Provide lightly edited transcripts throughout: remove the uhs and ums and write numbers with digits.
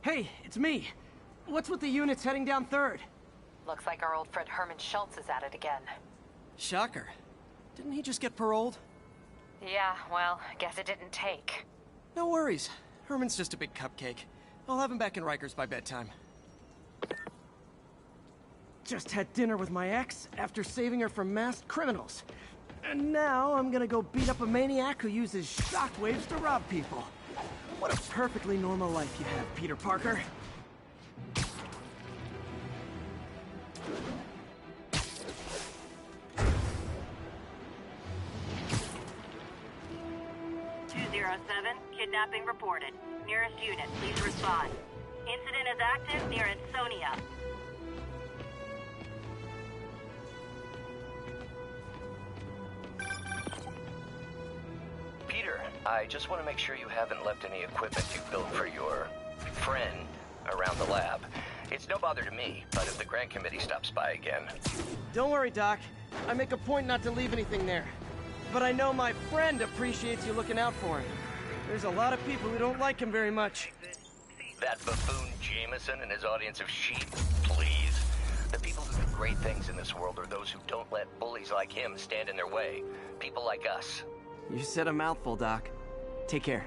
Hey, it's me. What's with the units heading down 3rd? Looks like our old friend Herman Schultz is at it again. Shocker. Didn't he just get paroled? Yeah, well, guess it didn't take. No worries. Herman's just a big cupcake. I'll have him back in Rikers by bedtime. Just had dinner with my ex after saving her from masked criminals. And now I'm gonna go beat up a maniac who uses shockwaves to rob people. What a perfectly normal life you have, Peter Parker. Kidnapping reported. Nearest unit, please respond. Incident is active near Ansonia. Peter, I just want to make sure you haven't left any equipment you built for your friend around the lab. It's no bother to me, but if the grant committee stops by again... Don't worry, Doc. I make a point not to leave anything there. But I know my friend appreciates you looking out for him. There's a lot of people who don't like him very much. That buffoon Jameson and his audience of sheep? Please. The people who do great things in this world are those who don't let bullies like him stand in their way. People like us. You said a mouthful, Doc. Take care.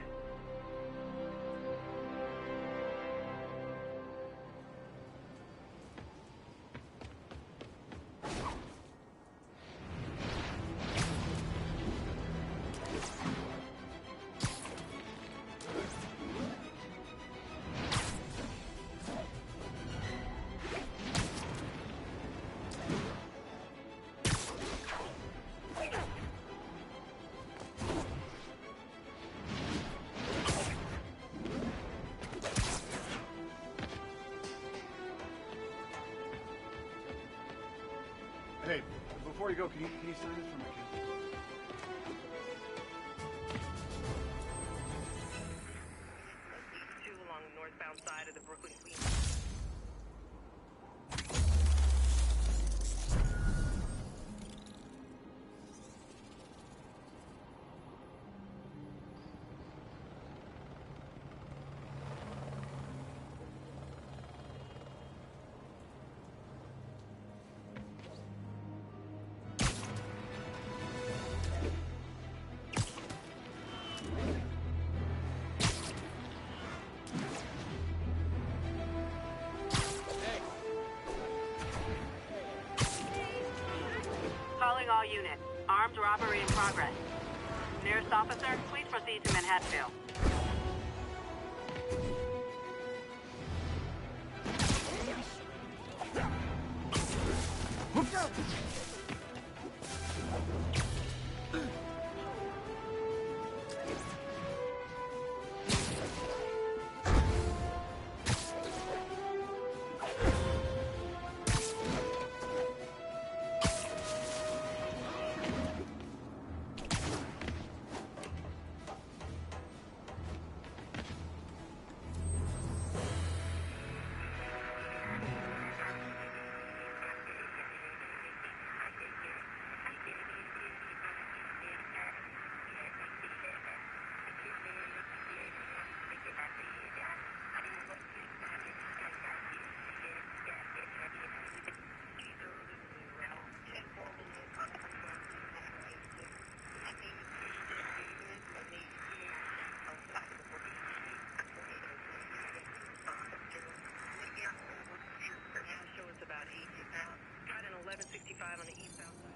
Hey, before you go, can you sign this for my kid? Two along the northbound side of the Brooklyn Queens. Calling all units. Armed robbery in progress. Nearest officer, please proceed to Manhattanville. Got an 1165 on the eastbound side.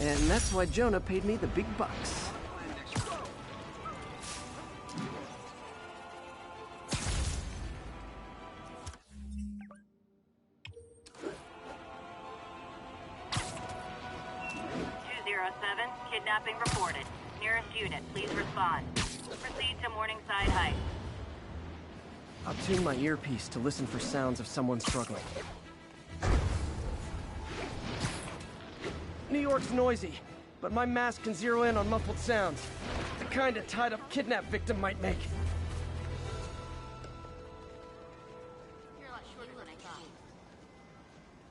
And that's why Jonah paid me the big bucks. Kidnapping reported. Nearest unit, please respond. Proceed to Morningside Heights. I'll tune my earpiece to listen for sounds of someone struggling. New York's noisy, but my mask can zero in on muffled sounds. The kind a tied-up kidnap victim might make. You're a lot shorter than I thought.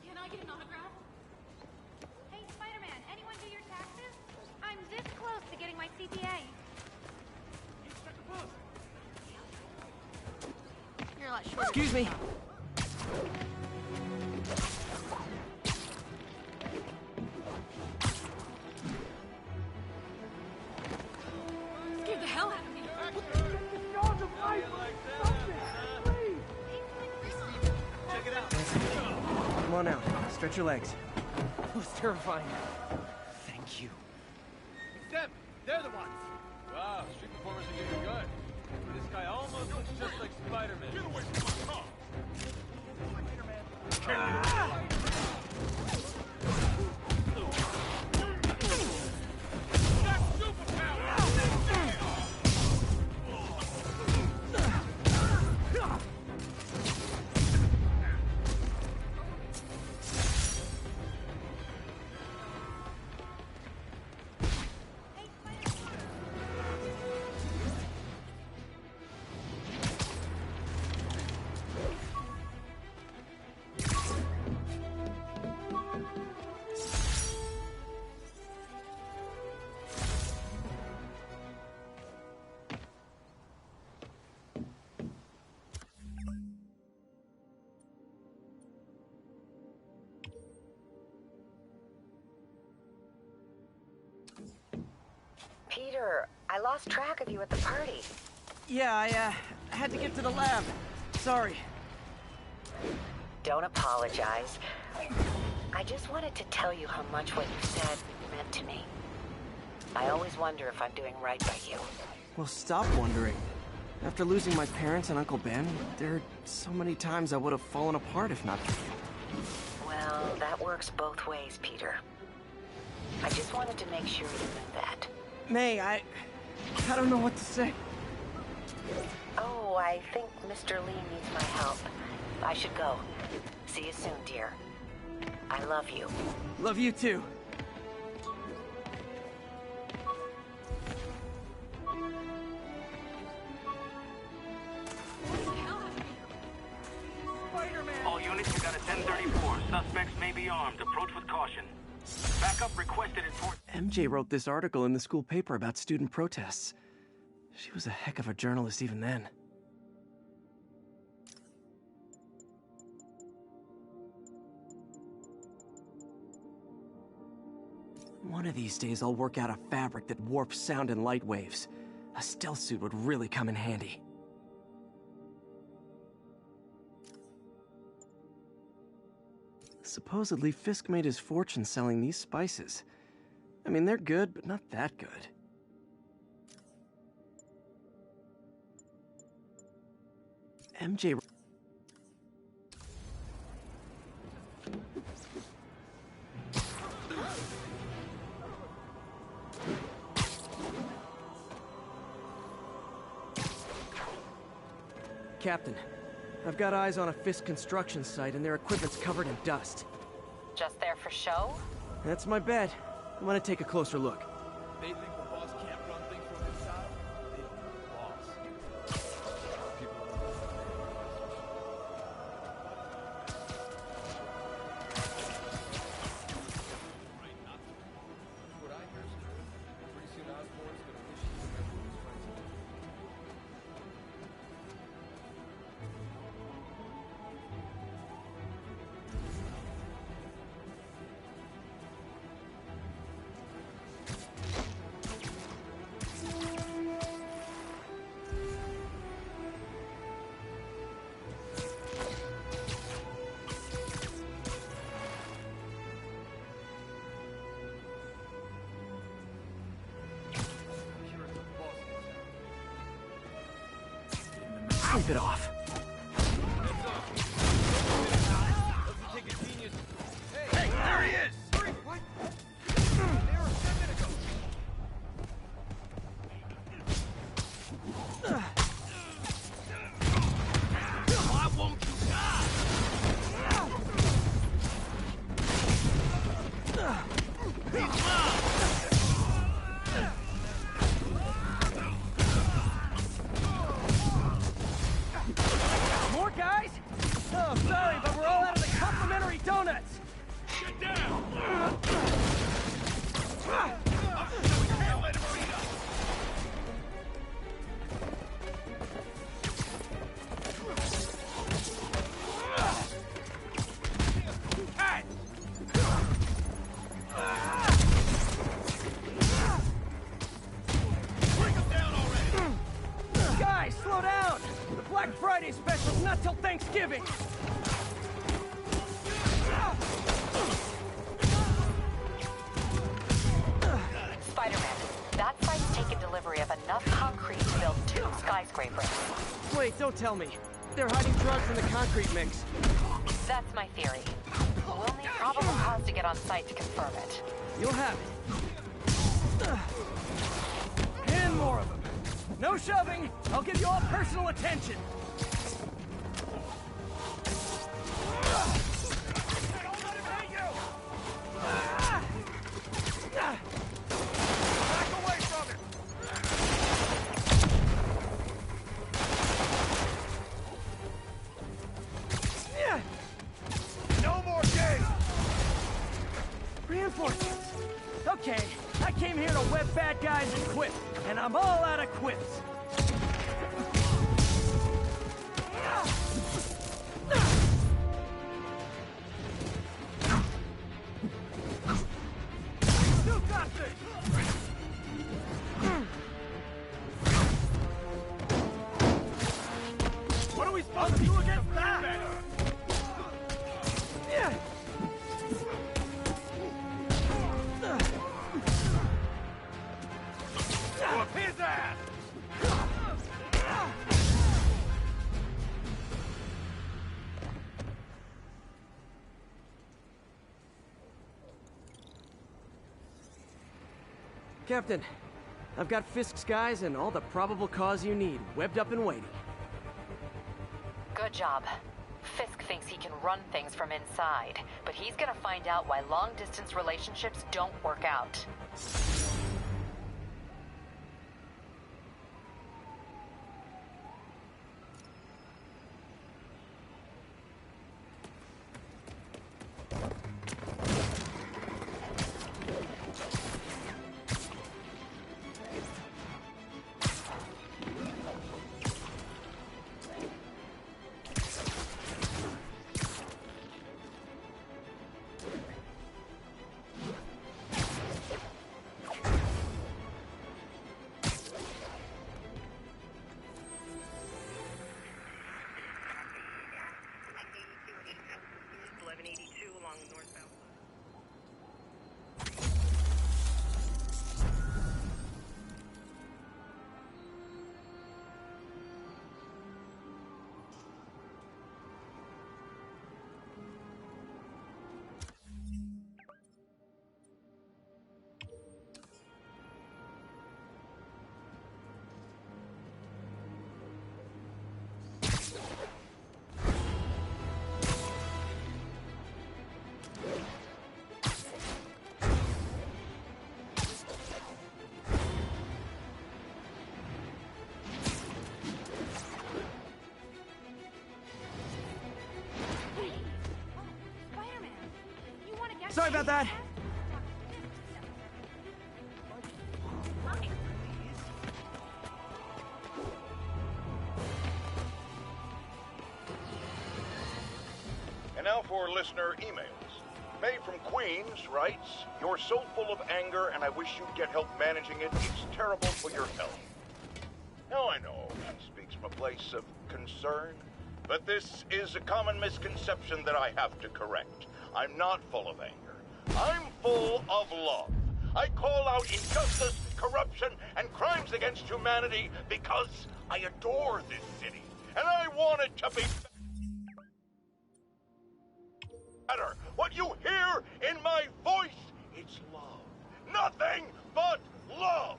Can I get an autograph? Hey, Spider-Man, anyone do your taxes? I'm this close to getting my CPA. You're a lot shorter. Excuse me. Scared the hell out of me. Come on out. Stretch your legs. It was terrifying. Thank you. Them! They're the ones! Wow, street performers are getting good. This guy almost looks just like Spiderman. Get away from my car! Spiderman! Peter, I lost track of you at the party. Yeah, I had to get to the lab. Sorry. Don't apologize. I just wanted to tell you how much what you said meant to me. I always wonder if I'm doing right by you. Well, stop wondering. After losing my parents and Uncle Ben, there are so many times I would have fallen apart if not for you. Well, that works both ways, Peter. I just wanted to make sure you knew that. May, I don't know what to say. Oh, I think Mr. Lee needs my help. I should go. See you soon, dear. I love you. Love you too. All units, you got a 1034. Suspects may be armed. Approach with caution. Backup requested in Fort... MJ wrote this article in the school paper about student protests. She was a heck of a journalist even then. One of these days I'll work out a fabric that warps sound and light waves. A stealth suit would really come in handy. Supposedly, Fisk made his fortune selling these spices. I mean, they're good, but not that good. MJ... Captain, I've got eyes on a Fisk construction site and their equipment's covered in dust. Just there for show? That's my bet. I'm gonna take a closer look. They think the boss can't run things from inside. They don't know the boss. People right, not what I hear is true. Pretty soon Osborn's gonna wish he remembered his friends. Sleep it off. Hey, there he is! What? They were 10 minutes ago. Why won't you die? He's mine! More guys? Oh, sorry, but we're all out of the complimentary donuts. Get down! Hey! Bring him down already! Guys, slow down! The Black Friday special's not till Thanksgiving! Spider-Man, that site's taken delivery of enough concrete to build 2 skyscrapers. Wait, don't tell me. They're hiding drugs in the concrete mix. That's my theory. We'll need probable cause to get on site to confirm it. You'll have it. And more of them. No shoving. I'll give you all personal attention. Back away from him! No more games! Reinforcements. Okay, I came here to web bad guys and quit, and I'm all out of quips. You got this! What are we supposed to do against that? Whoop his ass! Captain, I've got Fisk's guys and all the probable cause you need, webbed up and waiting. Good job. Fisk thinks he can run things from inside, but he's gonna find out why long-distance relationships don't work out. Sorry about that. And now for listener emails. May from Queens writes, "You're so full of anger and I wish you'd get help managing it. It's terrible for your health." Now I know that speaks from a place of concern, but this is a common misconception that I have to correct. I'm not full of anger. I'm full of love. I call out injustice, corruption, and crimes against humanity because I adore this city. and I want it to be better. What you hear in my voice, it's love. Nothing but love.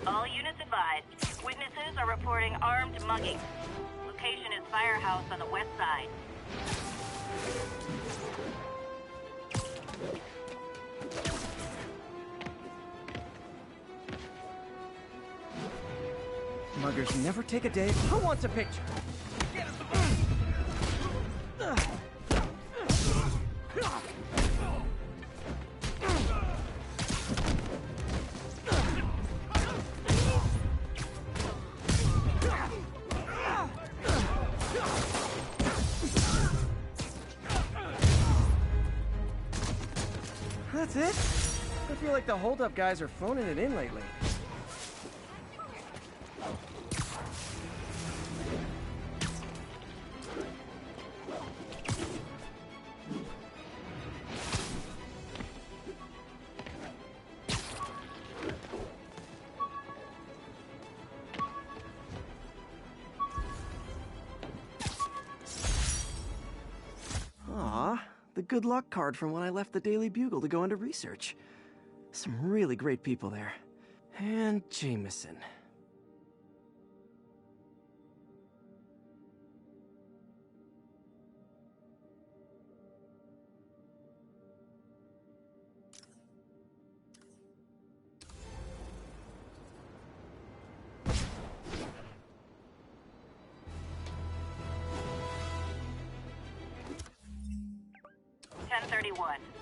All units advised. Witnesses are reporting armed mugging. Location is Firehouse on the west side. Muggers never take a day. Who wants a picture? That's it? I feel like the hold-up guys are phoning it in lately. The good luck card from when I left the Daily Bugle to go into research. Some really great people there. And Jameson.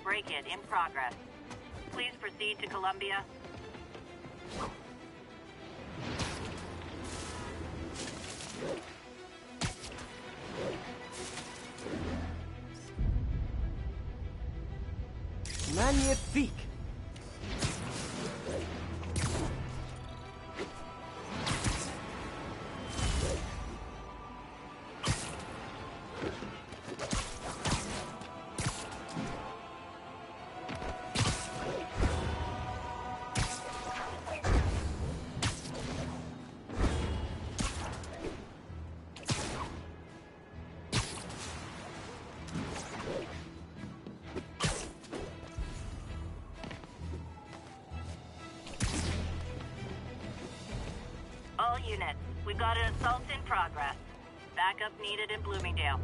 Break-in in progress. Please proceed to Columbia. Magnifique! Units, we've got an assault in progress. Backup needed in Bloomingdale.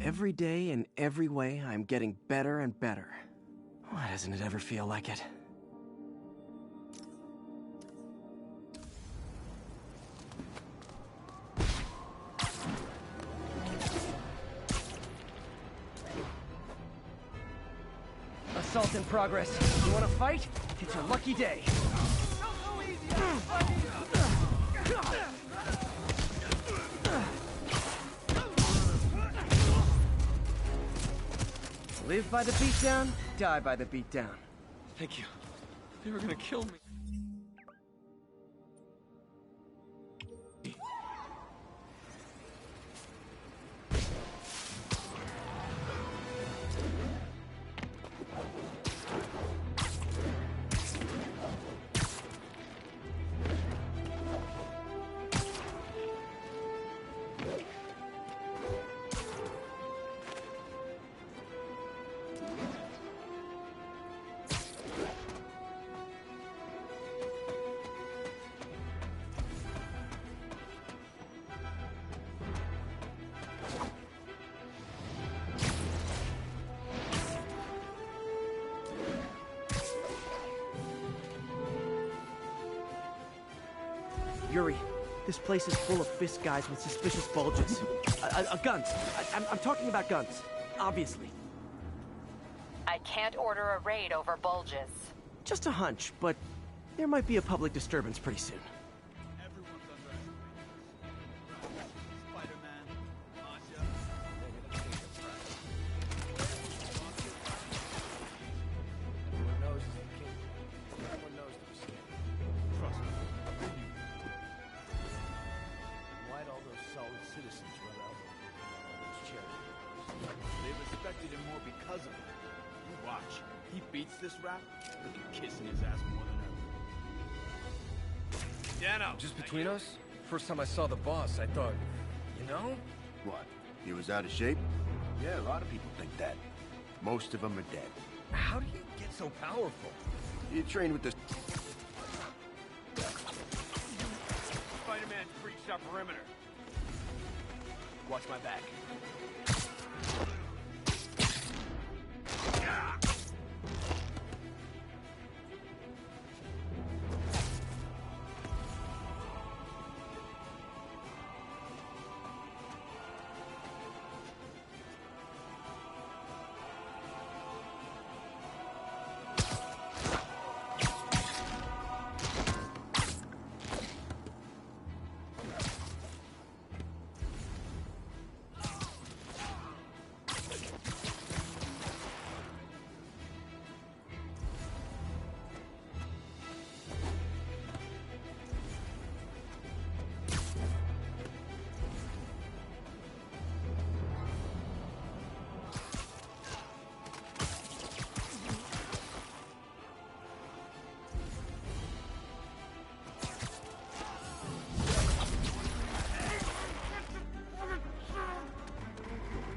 Every day, in every way, I'm getting better and better. Why doesn't it ever feel like it? Assault in progress. You want to fight? It's your lucky day. Live by the beatdown, die by the beatdown. Thank you. They were gonna kill me. Yuri, this place is full of fist guys with suspicious bulges. Guns. I'm talking about guns, obviously. I can't order a raid over bulges. Just a hunch, but there might be a public disturbance pretty soon. Everyone's underestimated. Spiderman, Asha, Everyone knows he's the king. Everyone knows they're scared. trust me. Why'd all those all its citizens run out all its charity. They've respected him more because of it. You watch. He beats this rat, they'll be kissing his ass more than ever. Dano! Just between us? First time I saw the boss, I thought, you know? What? He was out of shape? Yeah, a lot of people think that. Most of them are dead. How do you get so powerful? You trained with the... Spider-Man's breached our perimeter. Watch my back.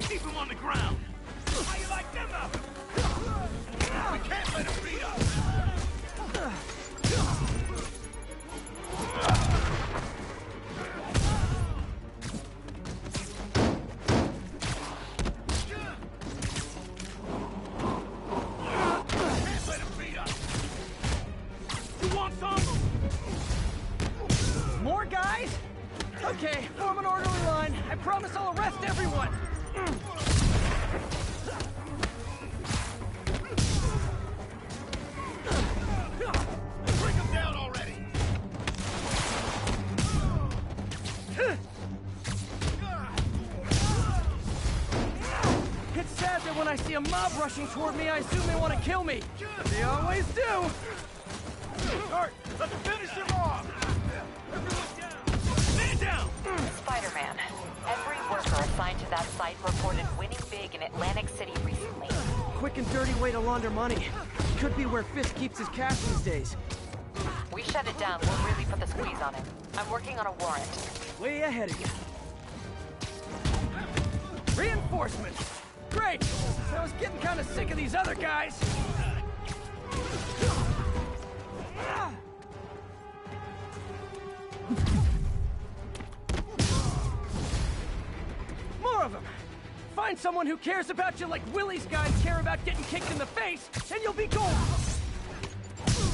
Keep him on the ground! How you like them up? We can't let him beat us! Can't let him beat us! You want some? More guys? Okay, form an orderly line. I promise I'll arrest everyone. Bring him down already! It's sad that when I see a mob rushing toward me, I assume they want to kill me. They always do. Start! Let's finish him off! Everyone down! Stand down! Spider-Man. Every worker assigned to that site reported winning big in Atlantic City recently. Quick and dirty way to launder money. Could be where Fisk keeps his cash these days. We shut it down, we'll really put the squeeze on him. I'm working on a warrant. Way ahead of you. Reinforcements! Great! I was getting kind of sick of these other guys. More of them! Find someone who cares about you like Willie's guys care about getting kicked in the face, and you'll be golden!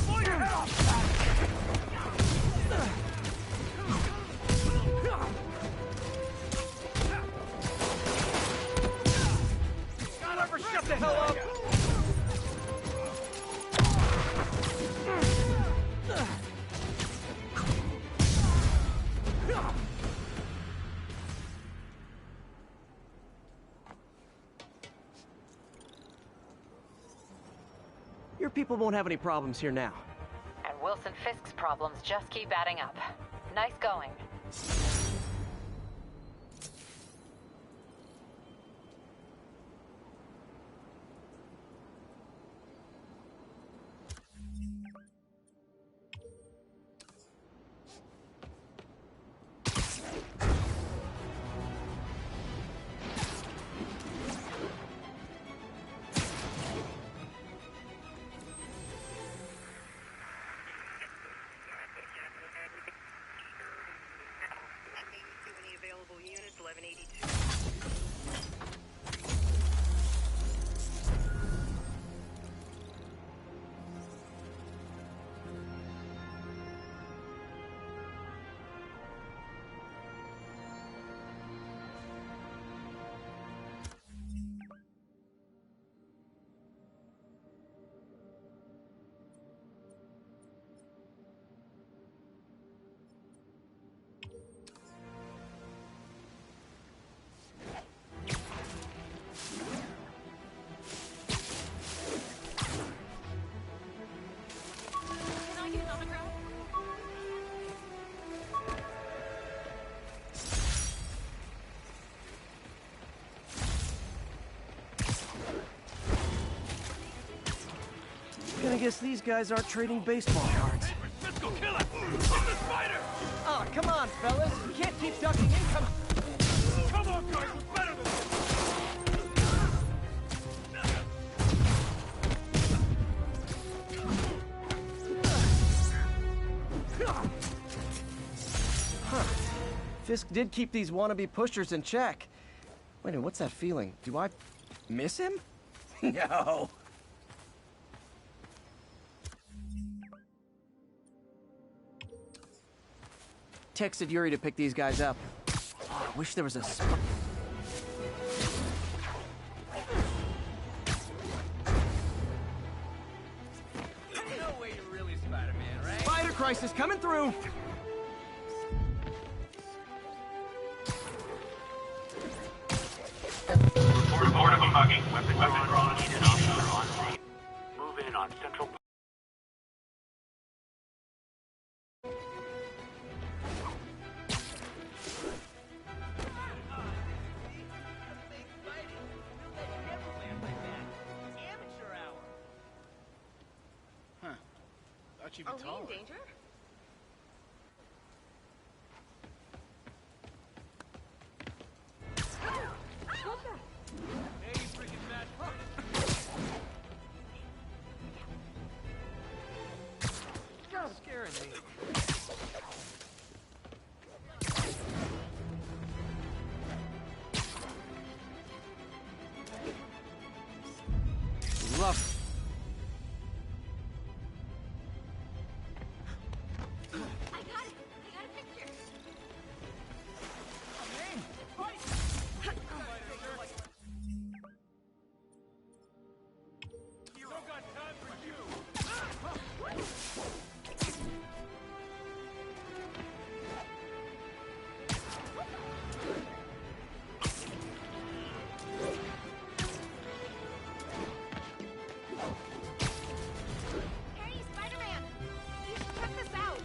For your help! Whoever shut the hell up! Your people won't have any problems here now. And Wilson Fisk's problems just keep adding up. Nice going. Available units 1182. guess these guys aren't trading baseball cards. Let's go kill it! It's the spider! Oh, come on, fellas. You can't keep ducking income. Come on, guys, we're better than this! Huh. Fisk did keep these wannabe pushers in check. Wait a minute, what's that feeling? Do I miss him? No. Texted Yuri to pick these guys up. Oh, I wish there was a No way you're really Spider-Man, right? Spider crisis coming through! Report of a mugging. Weapon drawn. Needed officer on scene. Move in on Central. Thought you'd be taller. Are we in danger? Hey, you freaking mad punk! You're scaring me. Love. I got it! I got a picture! Don't got time for you! Hey, Spider-Man! You should check this out!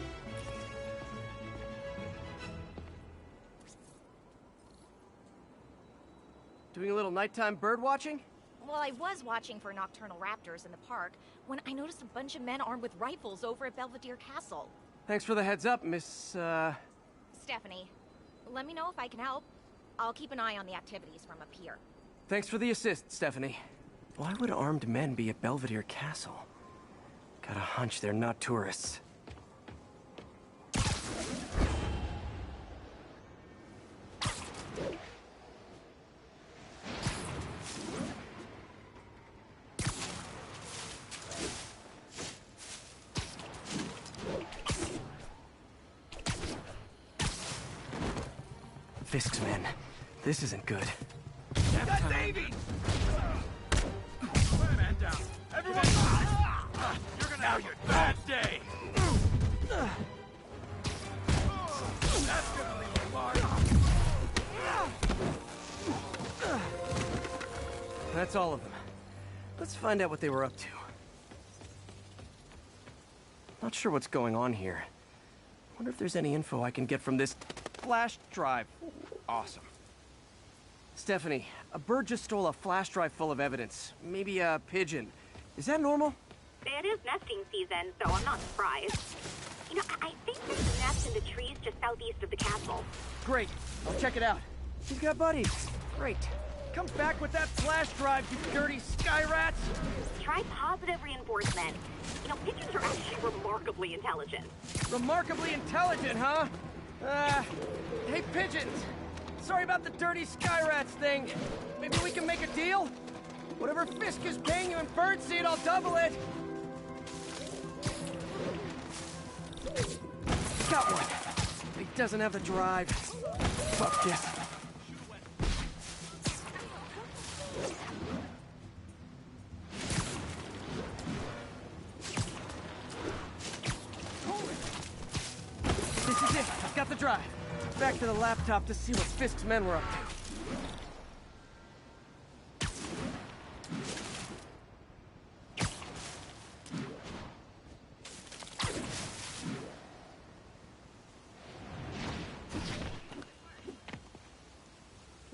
Doing a little nighttime bird watching? Well, I was watching for nocturnal raptors in the park when I noticed a bunch of men armed with rifles over at Belvedere Castle. Thanks for the heads up, Miss, Stephanie, let me know if I can help. I'll keep an eye on the activities from up here. Thanks for the assist, Stephanie. Why would armed men be at Belvedere Castle? Got a hunch they're not tourists. Fisk's men. This isn't good. That's Davey! Put a man down. Everyone! You're gonna have your bad day! That's gonna leave a mark! That's all of them. Let's find out what they were up to. Not sure what's going on here. Wonder if there's any info I can get from this flash drive. Awesome. Stephanie, a bird just stole a flash drive full of evidence. Maybe a pigeon. Is that normal? It is nesting season, so I'm not surprised. You know, I think there's a nest in the trees just southeast of the castle. Great. I'll check it out. You've got buddies. Great. Come back with that flash drive, you dirty sky rats! Try positive reinforcement. You know, pigeons are actually remarkably intelligent. Remarkably intelligent, huh? Hey, pigeons! Sorry about the dirty sky rats thing. Maybe we can make a deal? Whatever Fisk is paying you in birdseed, I'll double it! Got one. He doesn't have the drive. Fuck this. This is it. I've got the drive. Back to the laptop to see what Fisk's men were up to.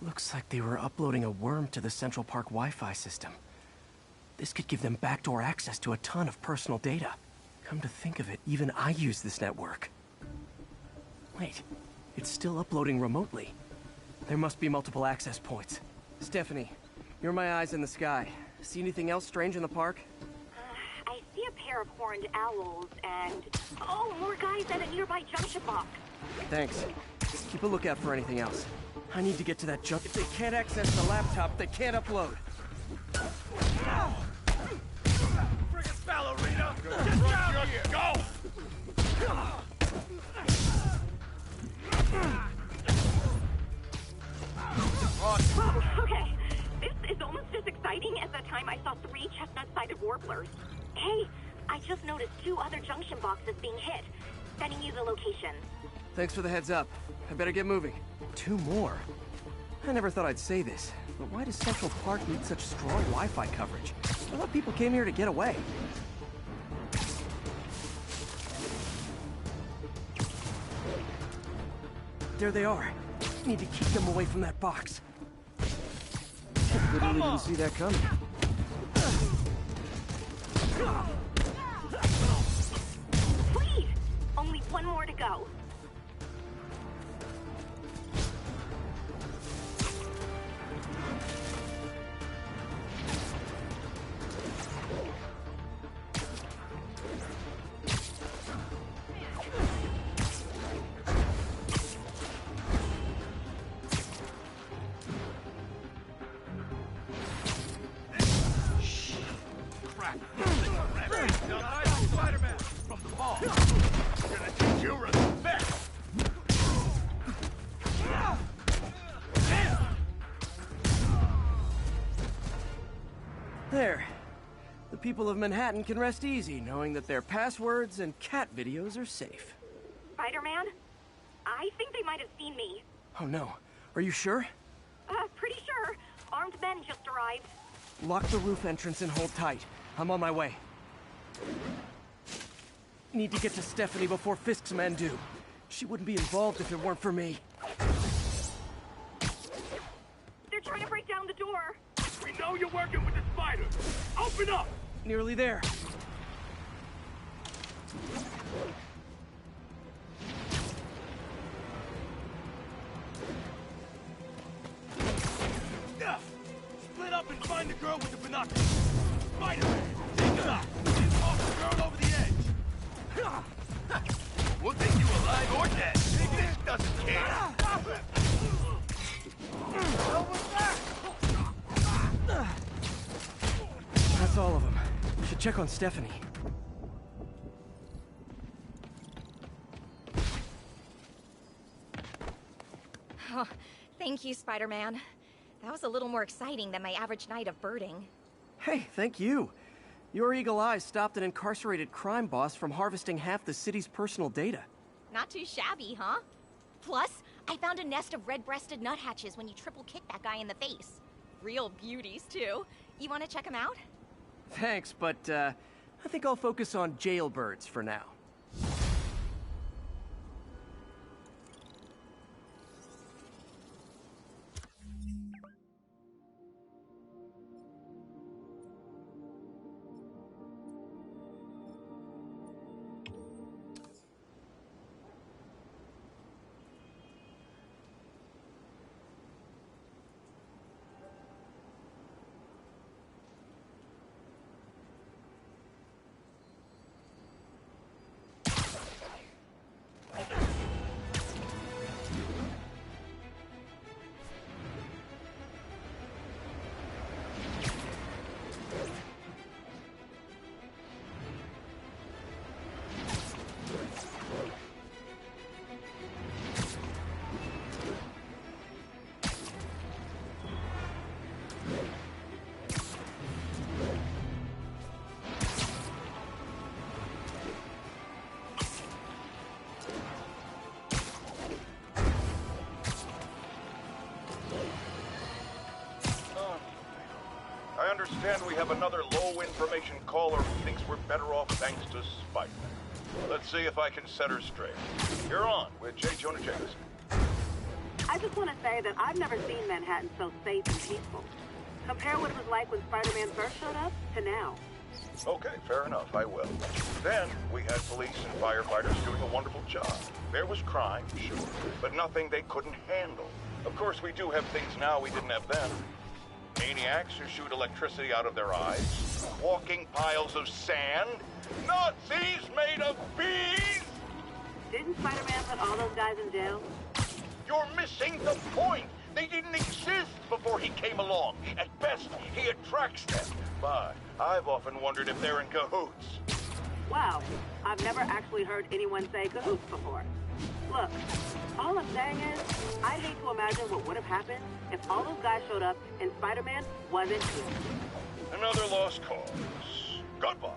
Looks like they were uploading a worm to the Central Park Wi-Fi system. This could give them backdoor access to a ton of personal data. Come to think of it, even I use this network. Wait, it's still uploading remotely. There must be multiple access points. Stephanie, you're my eyes in the sky. See anything else strange in the park? I see a pair of horned owls and... oh, more guys at a nearby junction box. Thanks. Keep a lookout for anything else. I need to get to that junk. If they can't access the laptop, they can't upload. Friggin' ballerina! Get down here! Go! Oh, okay. This is almost as exciting as the time I saw 3 chestnut-sided warblers. Hey, I just noticed 2 other junction boxes being hit. Sending you the location. Thanks for the heads up. I better get moving. 2 more? I never thought I'd say this, but why does Central Park need such strong Wi-Fi coverage? I thought people came here to get away. There they are. Need to keep them away from that box. Literally didn't see that coming. Please! Only 1 more to go. Spiderman from the ball. I'm gonna teach you respect. There. The people of Manhattan can rest easy knowing that their passwords and cat videos are safe. Spider-Man? I think they might have seen me. Oh no. Are you sure? Pretty sure. Armed men just arrived. Lock the roof entrance and hold tight. I'm on my way. Need to get to Stephanie before Fisk's men do. She wouldn't be involved if it weren't for me. They're trying to break down the door. We know you're working with the spiders. Open up! Nearly there. Split up and find the girl with the binoculars. Spiderman, take it up. Toss the girl over the edge. We'll take you alive or dead. This doesn't care. That's all of them. Should check on Stephanie. Oh, thank you, Spider-Man. That was a little more exciting than my average night of birding. Hey, thank you. Your eagle eyes stopped an incarcerated crime boss from harvesting half the city's personal data. Not too shabby, huh? Plus, I found a nest of red-breasted nuthatches when you triple kicked that guy in the face. Real beauties, too. You want to check them out? Thanks, but I think I'll focus on jailbirds for now. I understand we have another low-information caller who thinks we're better off thanks to Spiderman. Let's see if I can set her straight. You're on with J. Jonah Jameson. I just want to say that I've never seen Manhattan so safe and peaceful. Compare what it was like when Spider-Man first showed up to now. Okay, fair enough, I will. Then, we had police and firefighters doing a wonderful job. There was crime, sure, but nothing they couldn't handle. Of course, we do have things now we didn't have then. Maniacs who shoot electricity out of their eyes, walking piles of sand, Nazis made of bees! Didn't Spider-Man put all those guys in jail? You're missing the point! They didn't exist before he came along. At best, he attracts them. But I've often wondered if they're in cahoots. Wow, I've never actually heard anyone say cahoots before. Look, all I'm saying is, I hate to imagine what would have happened if all those guys showed up and Spider-Man wasn't here. Another lost cause. Goodbye.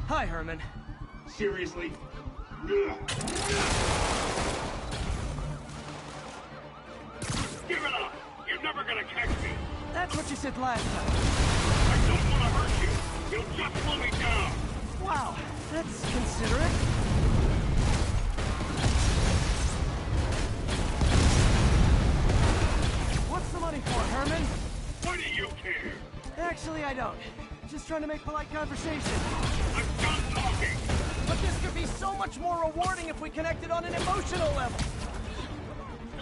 Hi, Herman. Seriously? Give it up! You're never gonna catch me! That's what you said last time. I don't want to hurt you! You'll just slow me down! Wow, that's considerate. What's the money for, Herman? What do you care? Actually, I don't. Just trying to make polite conversation. I'm done talking! But this could be so much more rewarding if we connected on an emotional level.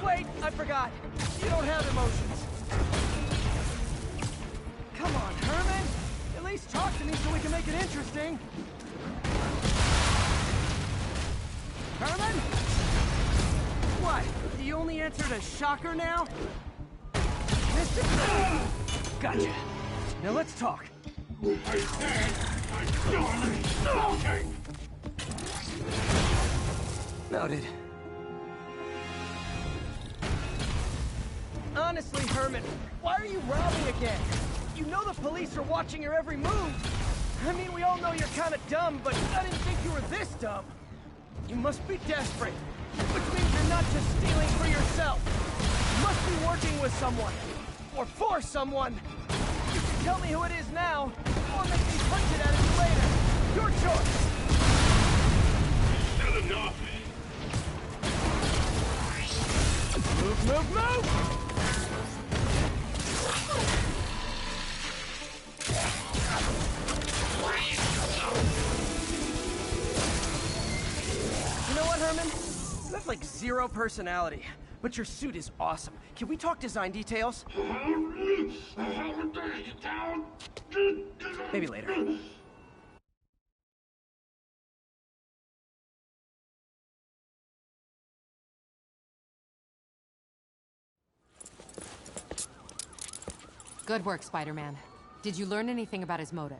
Wait, I forgot. You don't have emotions. Come on, Herman. At least talk to me so we can make it interesting. Herman? What? You only answered a shocker now? Mr. Gotcha. Now let's talk. I said I'm done talking! Noted. Honestly, Herman, why are you robbing again? You know the police are watching your every move. I mean, we all know you're kind of dumb, but I didn't think you were this dumb. You must be desperate, which means you're not just stealing for yourself. You must be working with someone, or for someone. You can tell me who it is now, or make me punch it at it later. Your choice. Said enough! Move, move, move! You know what, Herman? You have like zero personality, but your suit is awesome. Can we talk design details? Maybe later. Good work, Spider-Man. Did you learn anything about his motive?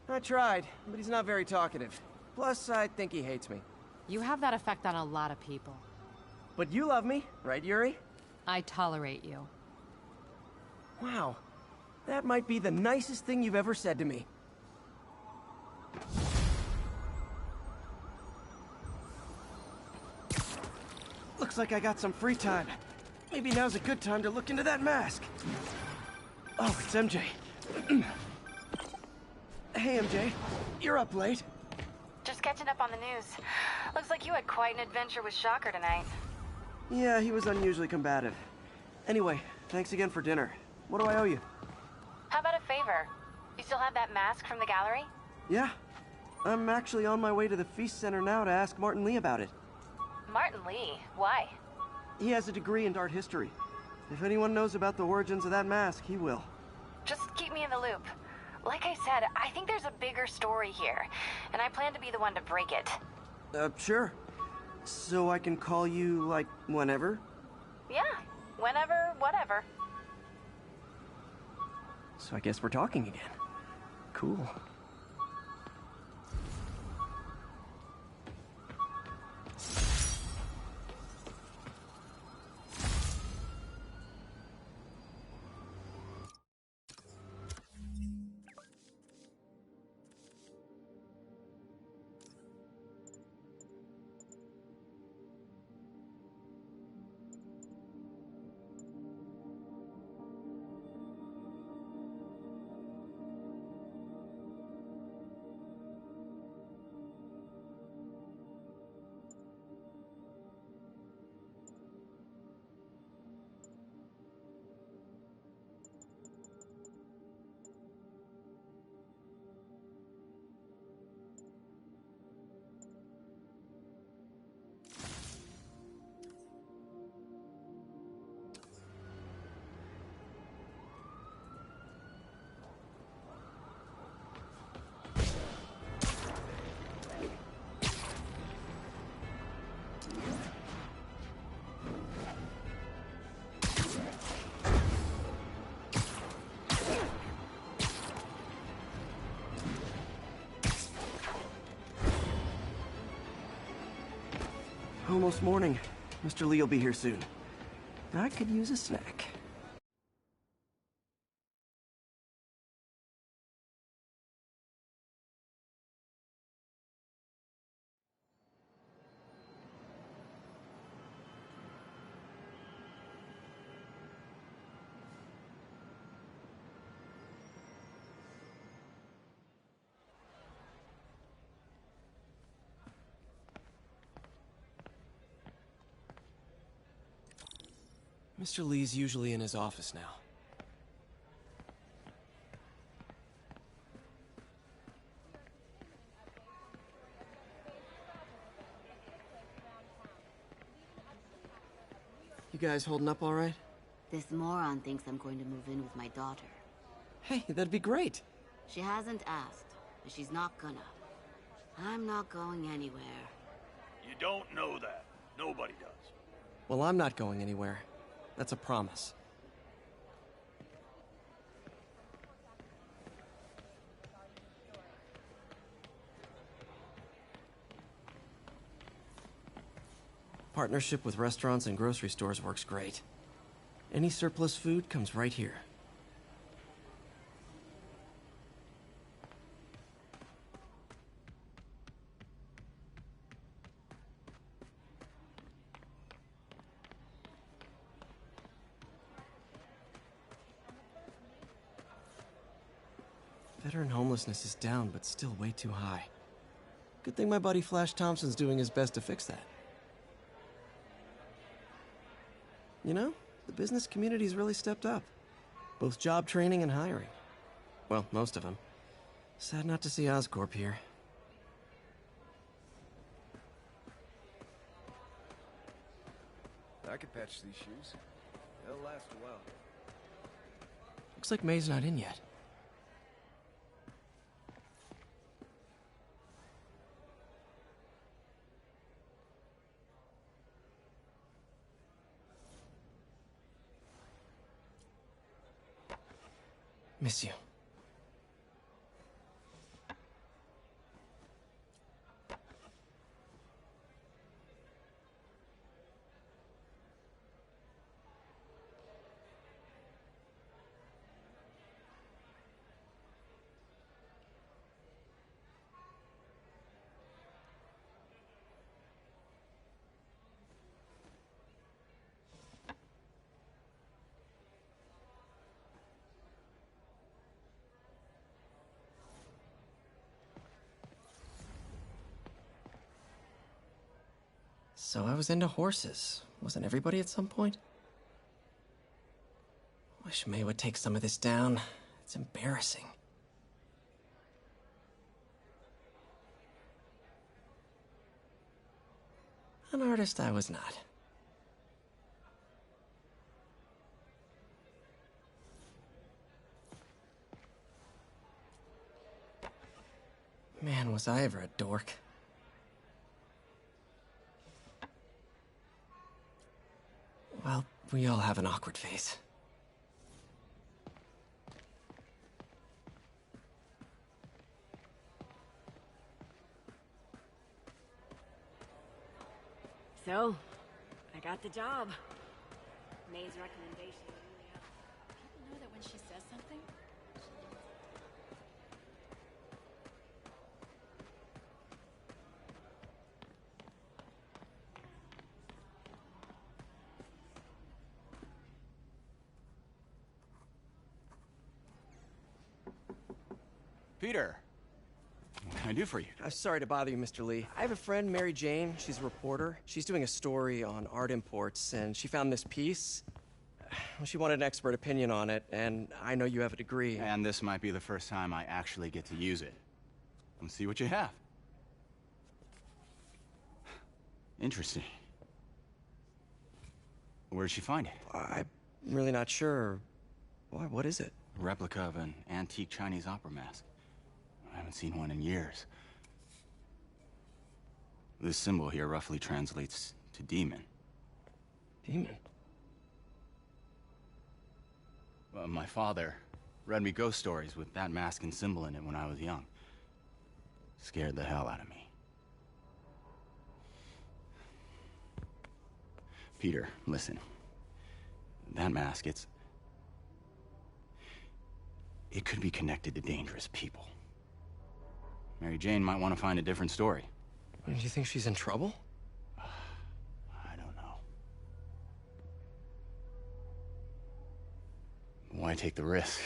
I tried, but he's not very talkative. Plus, I think he hates me. You have that effect on a lot of people. But you love me, right, Yuri? I tolerate you. Wow. That might be the nicest thing you've ever said to me. Looks like I got some free time. Maybe now's a good time to look into that mask. Oh, it's MJ. Hey, MJ. You're up late. Just catching up on the news. Looks like you had quite an adventure with Shocker tonight. Yeah, he was unusually combative. Anyway, thanks again for dinner. What do I owe you? How about a favor? You still have that mask from the gallery? Yeah. I'm actually on my way to the Feast Center now to ask Martin Lee about it. Martin Lee? Why? He has a degree in art history. If anyone knows about the origins of that mask, he will. Just keep me in the loop. Like I said, I think there's a bigger story here, and I plan to be the one to break it. Sure. So I can call you, like, whenever? Whenever, whatever. So I guess we're talking again. Cool. Almost morning. Mr. Lee will be here soon. I could use a snack. Mr. Lee's usually in his office now. You guys holding up all right? This moron thinks I'm going to move in with my daughter. Hey, that'd be great. She hasn't asked, but she's not gonna. I'm not going anywhere. You don't know that. Nobody does. Well, I'm not going anywhere. That's a promise. Partnership with restaurants and grocery stores works great. Any surplus food comes right here. Veteran homelessness is down, but still way too high. Good thing my buddy Flash Thompson's doing his best to fix that. You know, the business community's really stepped up. Both job training and hiring. Well, most of them. Sad not to see Oscorp here. I could patch these shoes. They'll last a while. Looks like May's not in yet. Miss you. So I was into horses. Wasn't everybody at some point? Wish May would take some of this down. It's embarrassing. An artist I was not. Man, was I ever a dork. Well, We all have an awkward phase. So, I got the job. May's recommendation really helped. People know that when she says something, Peter, what can I do for you? I'm sorry to bother you, Mr. Lee. I have a friend, Mary Jane. She's a reporter. She's doing a story on art imports, and she found this piece. Well, she wanted an expert opinion on it, and I know you have a degree. And this might be the first time I actually get to use it. Let's see what you have. Interesting. Where did she find it? I'm really not sure. Why, what is it? A replica of an antique Chinese opera mask. I haven't seen one in years. This symbol here roughly translates to demon. Demon? Well, my father read me ghost stories with that mask and symbol in it when I was young. Scared the hell out of me. Peter, listen. That mask, it could be connected to dangerous people. Mary Jane might want to find a different story. Do you think she's in trouble? I don't know. Why take the risk?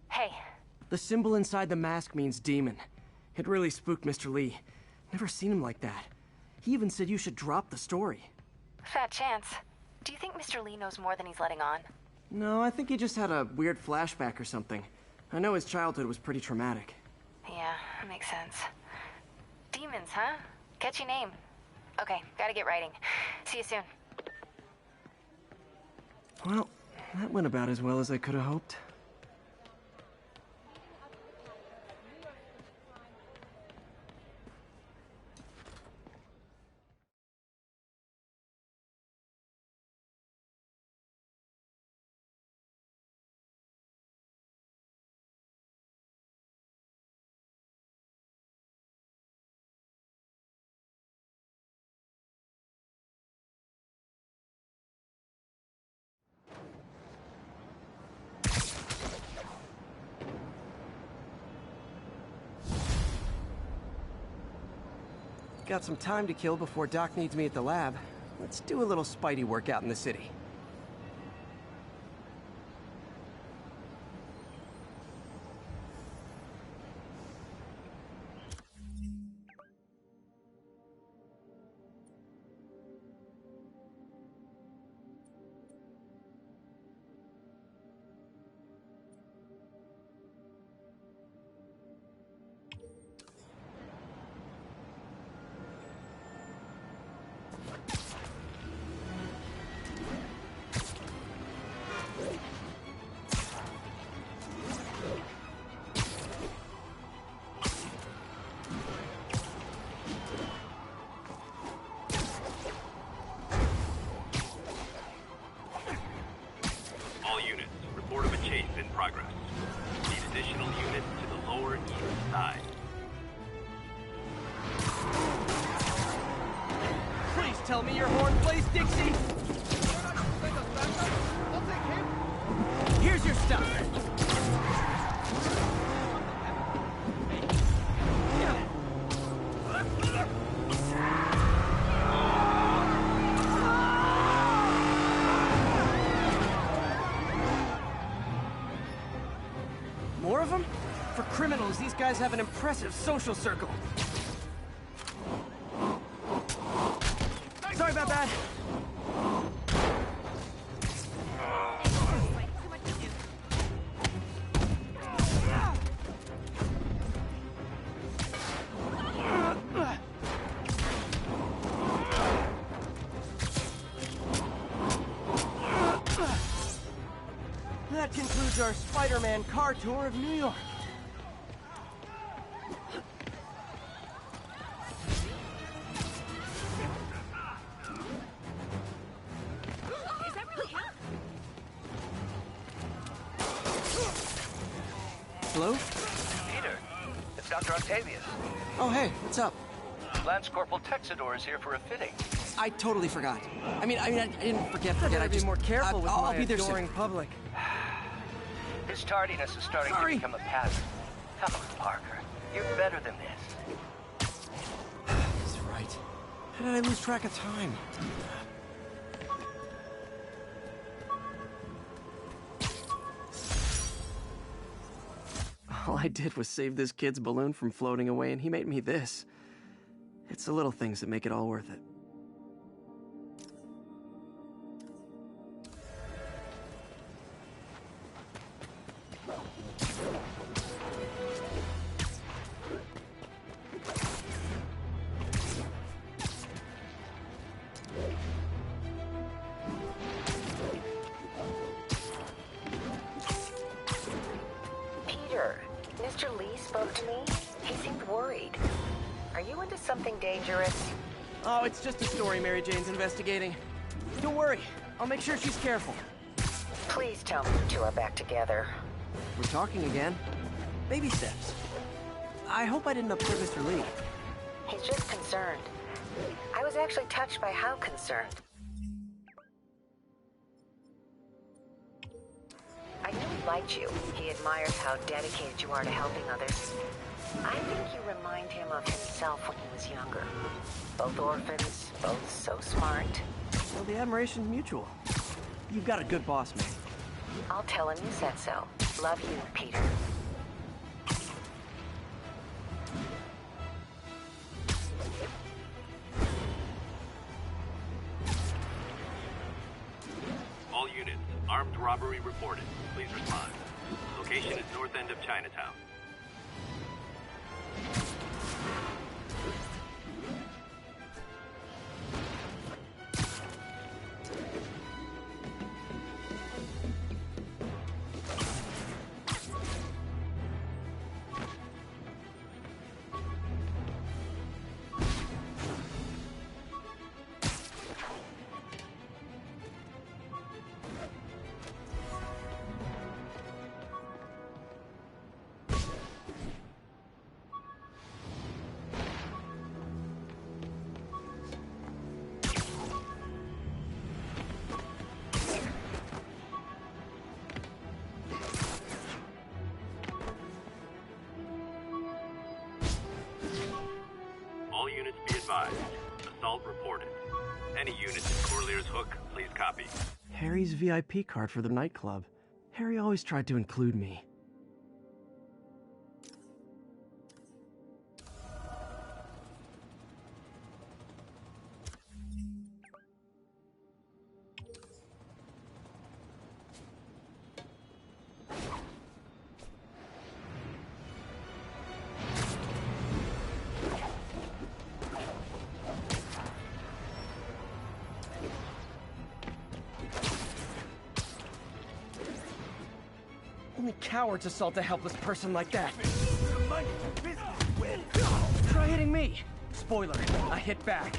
Hey. The symbol inside the mask means demon. It really spooked Mr. Lee. Never seen him like that. He even said you should drop the story. Fat chance. Do you think Mr. Lee knows more than he's letting on? No, I think he just had a weird flashback or something. I know his childhood was pretty traumatic. Yeah, that makes sense. Demons, huh? Catchy name. Okay, gotta get writing. See you soon. Well, that went about as well as I could have hoped. Got some time to kill before Doc needs me at the lab. Let's do a little Spidey workout in the city. Tell me your horn plays, Dixie! Here's your stuff! More of them? For criminals, these guys have an impressive social circle. Sorry about that. concludes our Spider-Man car tour of New York. Is that really him? Hello? Peter, it's Dr. Octavius. Oh, hey, what's up? Lance Corporal Texador is here for a fitting. I totally forgot. I mean, I didn't forget. I be just more careful with I'll my be there adoring soon. public. His tardiness is starting to become a pattern. Come on, Parker. You're better than this. He's right. How did I lose track of time? All I did was save this kid's balloon from floating away, and he made me this. It's the little things that make it all worth it. Peter, Mr. Lee spoke to me. He seemed worried. Are you into something dangerous? Oh, it's just a story Mary Jane's investigating. Don't worry, I'll make sure she's careful. Please tell me you two are back together. We're talking again. Baby steps. I hope I didn't upset Mr. Lee. He's just concerned. I was actually touched by how concerned. I knew he liked you. He admires how dedicated you are to helping others. I think you remind him of himself when he was younger. Both orphans, both so smart. Well, the admiration's mutual. You've got a good boss, man. I'll tell him you said so. Love you, Peter. All units, armed robbery reported. Please respond. Location is north end of Chinatown. All units be advised. Assault reported. Any units in Corlear's Hook, please copy. Harry's VIP card for the nightclub. Harry always tried to include me. Only cowards assault a helpless person like that. Try hitting me. Spoiler, I hit back.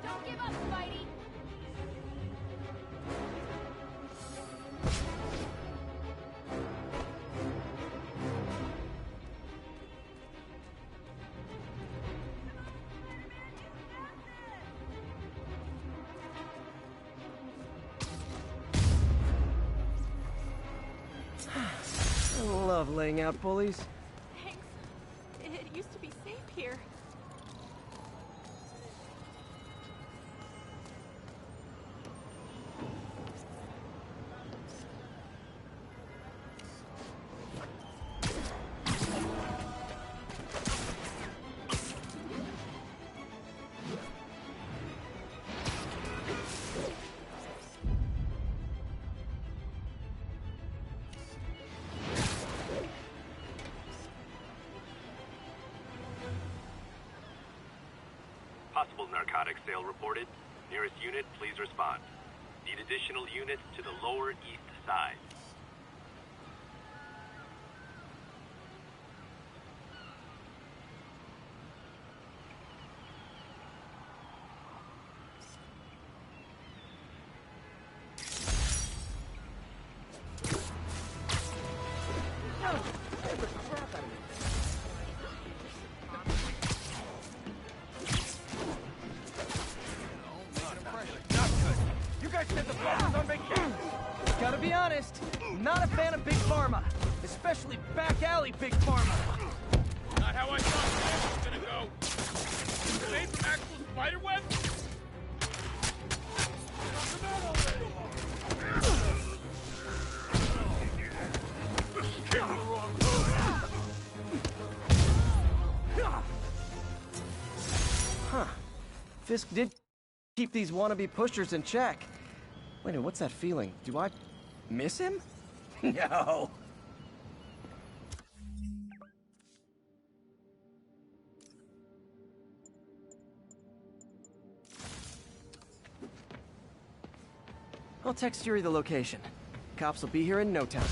Don't give up, Spidey! I love laying out bullies. Thanks. It used to be safe here. Possible narcotics sale reported. Nearest unit, please respond. Need additional units to the lower east side. Gotta be honest, not a fan of Big Pharma. Especially back alley Big Pharma. Not how I thought it was gonna go. Made from actual spider webs? Huh. Fisk did keep these wannabe pushers in check. Wait a minute, what's that feeling? Do I miss him? No. I'll text Yuri the location. Cops will be here in no time.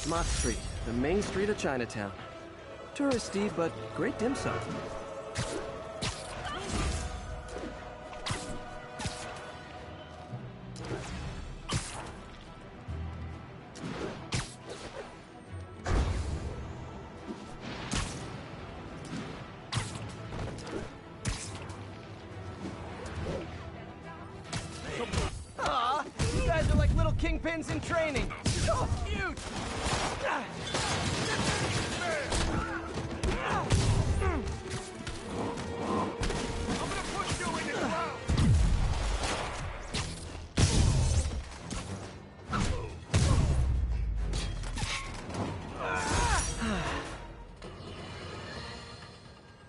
Mott Street, the main street of Chinatown. Touristy, but great dim sum. Aw, you guys are like little kingpins in training. So cute!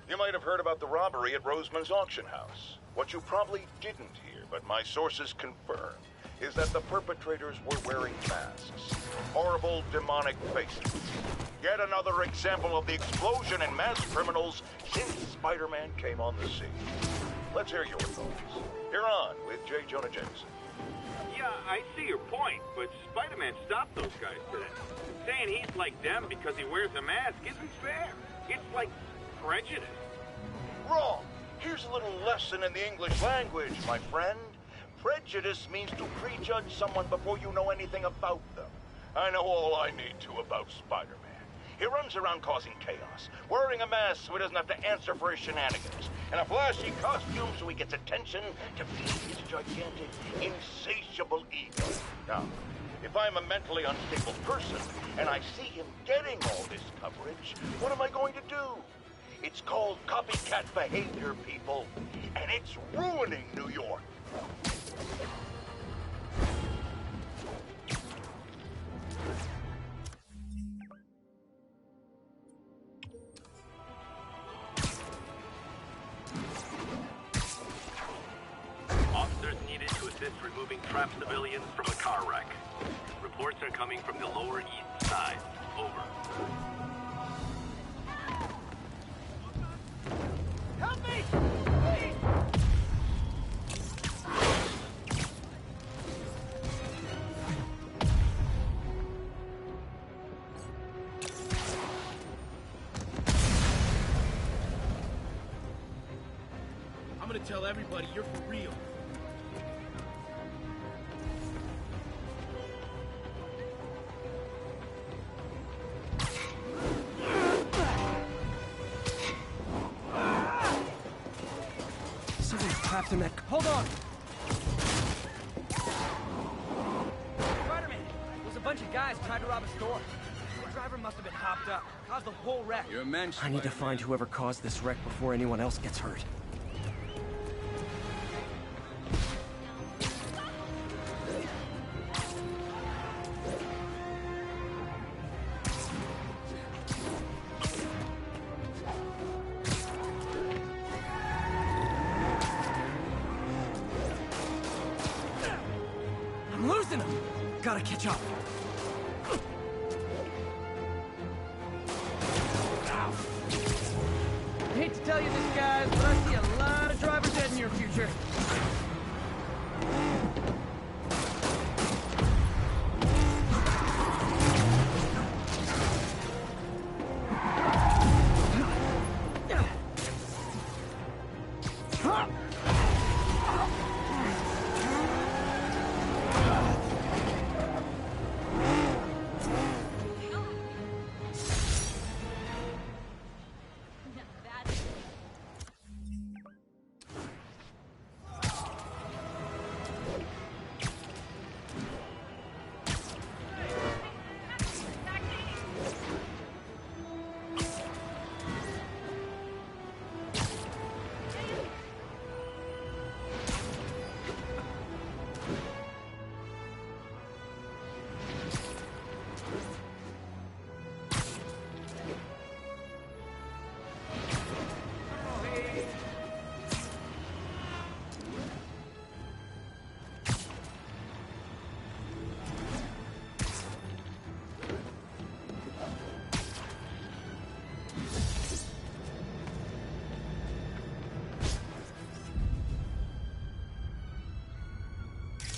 You might have heard about the robbery at Roseman's auction house. What you probably didn't hear, but my sources confirm, is that the perpetrators were wearing masks. Horrible, demonic faces. Yet another example of the explosion in mass criminals since Spider-Man came on the scene. Let's hear your thoughts. You're on with J. Jonah Jameson. Yeah, I see your point, but Spider-Man stopped those guys today. Saying he's like them because he wears a mask isn't fair. It's like prejudice. Wrong. Here's a little lesson in the English language, my friend. Prejudice means to prejudge someone before you know anything about them. I know all I need to about Spider-Man. He runs around causing chaos, wearing a mask so he doesn't have to answer for his shenanigans, and a flashy costume so he gets attention to feed his gigantic, insatiable ego. Now, if I'm a mentally unstable person and I see him getting all this coverage, what am I going to do? It's called copycat behavior, people, and it's ruining New York. Officers needed to assist removing trapped civilians from a car wreck. Reports are coming from the lower east side. Over. Help me! Please! I'm gonna tell everybody you're for real. Someone trapped him at... Hold on! Spider-Man! There's a bunch of guys trying to rob a store. The driver must have been hopped up. Caused the whole wreck. You're a man, I need to find whoever caused this wreck before anyone else gets hurt. gotta catch up. Ow. I hate to tell you this, guys, but I see a lot of drivers dead in your future.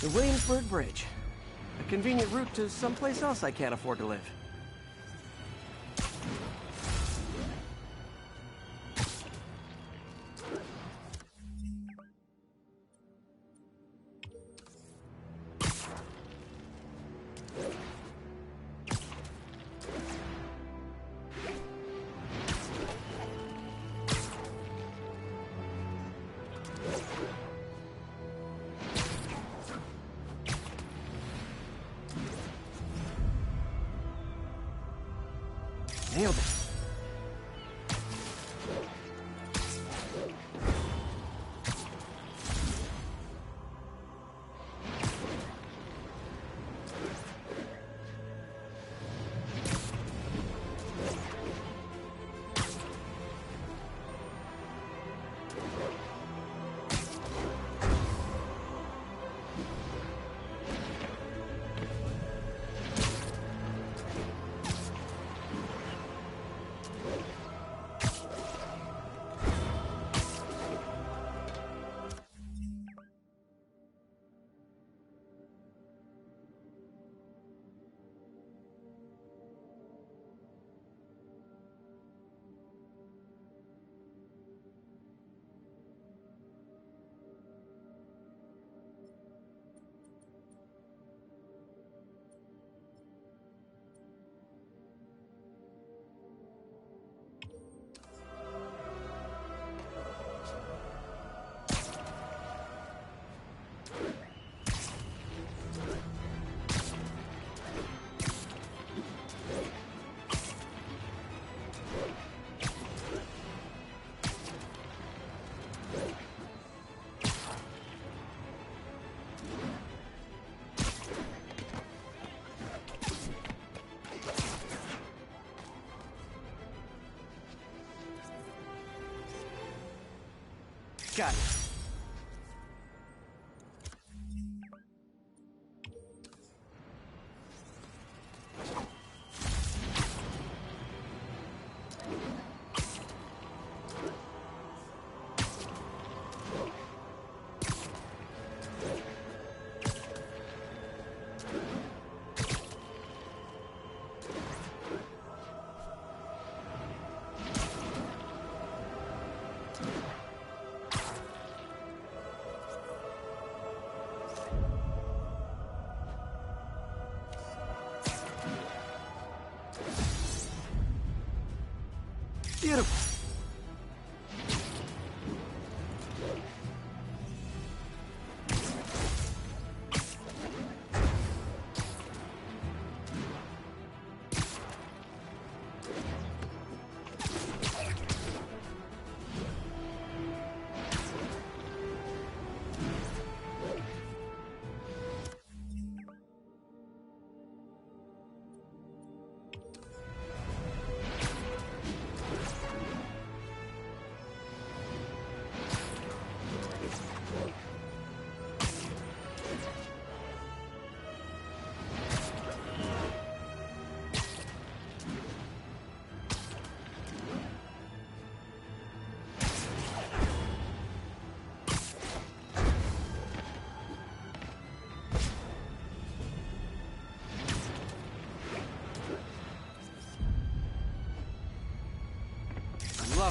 The Williamsburg Bridge. A convenient route to someplace else I can't afford to live. Nailed it. Got it. Beautiful.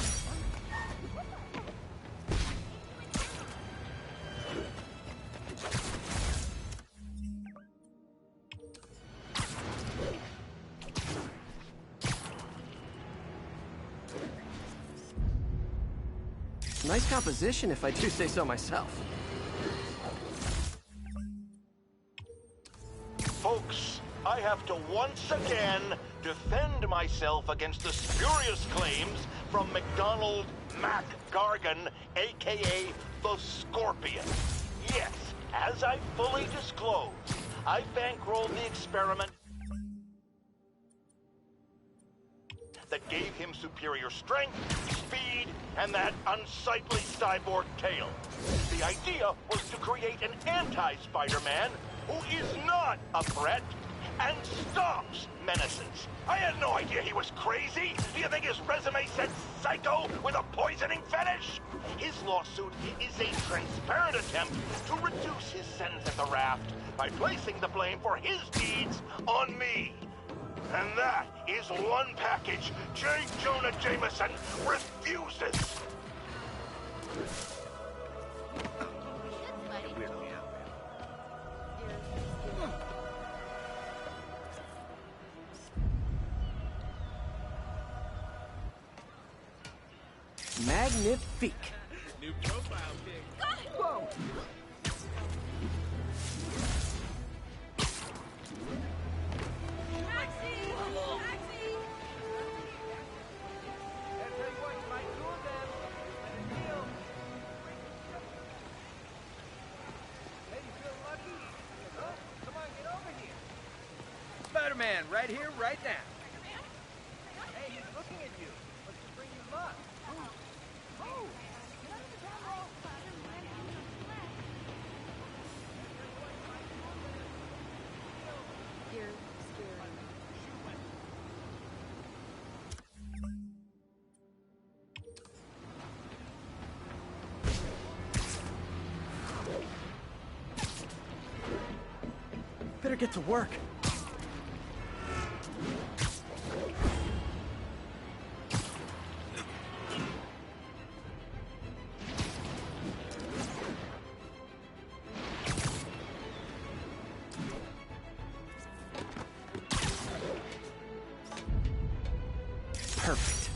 off. Nice composition, if I do say so myself. Folks, I have to once again defend myself against the spurious claims from McDonald Mac Gargan, aka the Scorpion. Yes, as I fully disclosed, I bankrolled the experiment that gave him superior strength, speed, and that unsightly cyborg tail. The idea was to create an anti-Spider-Man who is not a threat and stops menaces. I had no idea he was crazy. Do you think his resume said psycho with a poisoning fetish? His lawsuit is a transparent attempt to reduce his sentence at the raft by placing the blame for his deeds on me. And that is one package J. Jonah Jameson refuses. Magnifique. New profile pic. Whoa! Spider-Man, right here, right now. Hey, he's looking at you. Must just bring you luck. Oh! You're scary. Better get to work. Perfect.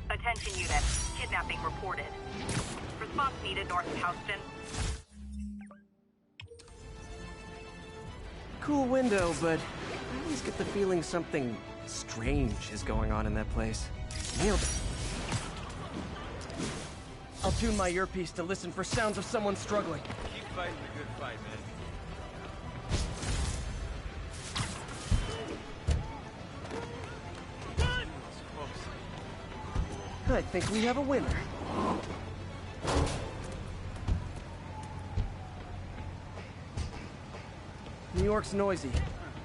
Attention unit. Kidnapping reported. Response needed north of Houston. Cool window, but I always get the feeling something strange is going on in that place. Nailed it. I'll tune my earpiece to listen for sounds of someone struggling. Keep fighting the good fight, man. I think we have a winner. New York's noisy,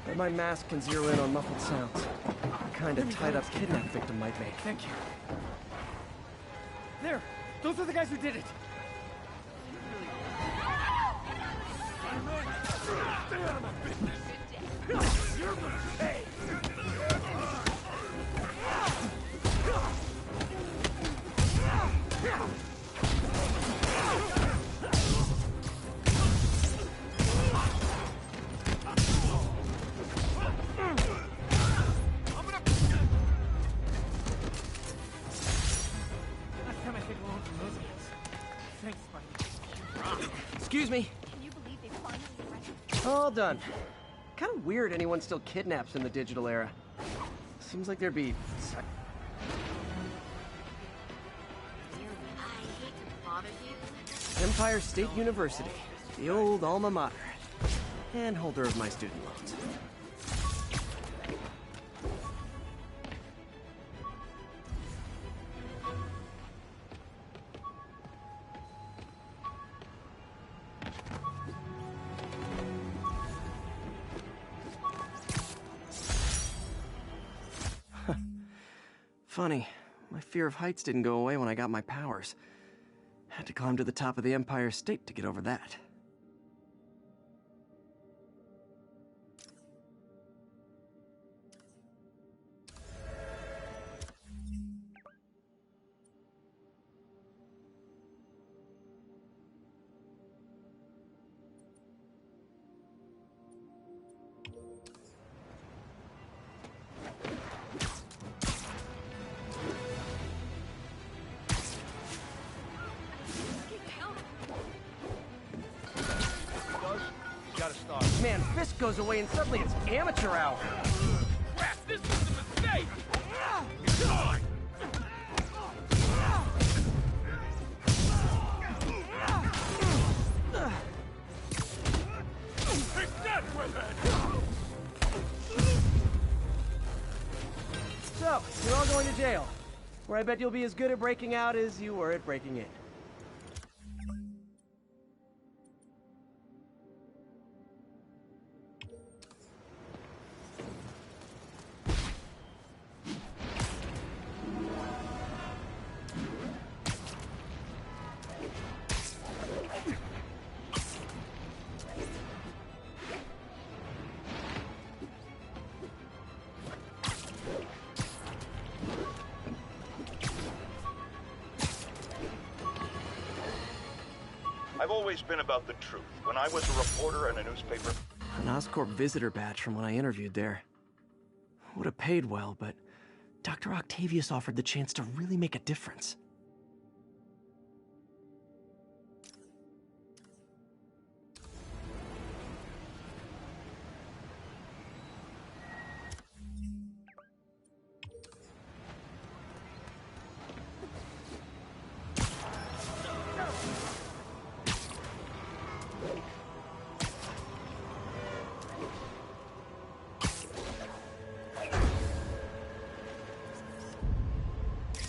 but my mask can zero in on muffled sounds. The kind of tied-up kidnap victim might make. Thank you. There! Those are the guys who did it! Stay out of my business! You're gonna pay! Excuse me. Can you believe they finally arrested? All done. Kind of weird anyone still kidnaps in the digital era. Seems like there'd be... Empire State University, the old alma mater, and holder of my student loans. Funny, my fear of heights didn't go away when I got my powers. Had to climb to the top of the Empire State to get over that. Man, Fisk goes away and suddenly it's amateur hour. Crap, this was a mistake! Come on! Take that with it! So, you're all going to jail, where I bet you'll be as good at breaking out as you were at breaking in. I've always been about the truth. When I was a reporter in a newspaper... An Oscorp visitor badge from when I interviewed there. Would have paid well, but Dr. Octavius offered the chance to really make a difference.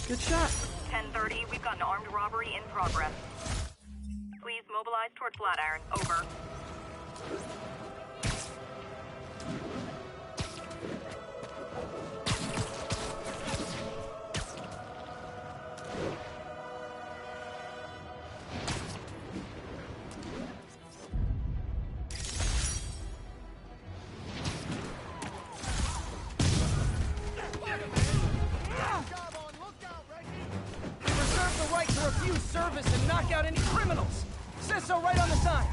Good shot. 10:30, we've got an armed robbery in progress. Please mobilize toward Flatiron. Over. Reserve the right to refuse service and knock out any criminals. Says so right on the sign.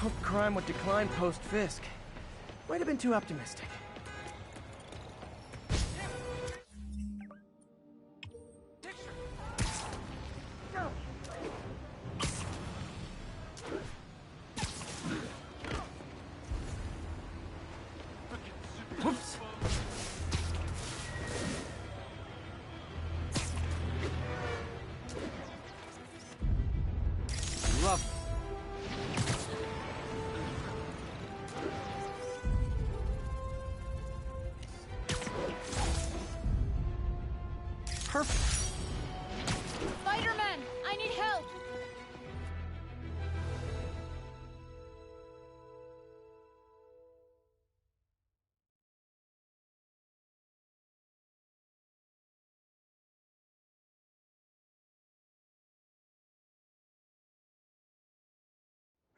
Hope crime would decline post-Fisk. Might have been too optimistic. Whoops. Love it. Perfect.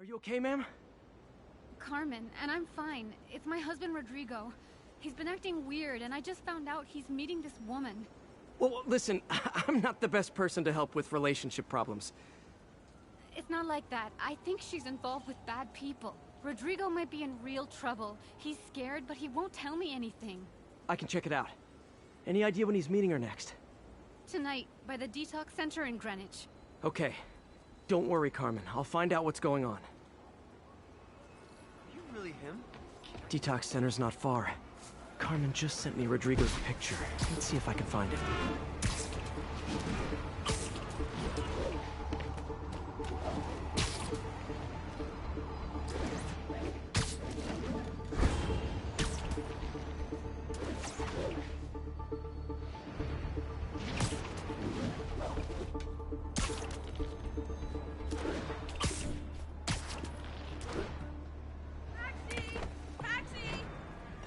Are you okay, ma'am? Carmen, and I'm fine. It's my husband, Rodrigo. He's been acting weird, and I just found out he's meeting this woman. Well, listen, I'm not the best person to help with relationship problems. It's not like that. I think she's involved with bad people. Rodrigo might be in real trouble. He's scared, but he won't tell me anything. I can check it out. Any idea when he's meeting her next? Tonight, by the detox center in Greenwich. Okay. Don't worry, Carmen. I'll find out what's going on. Are you really him? Detox center's not far. Carmen just sent me Rodrigo's picture. Let's see if I can find it.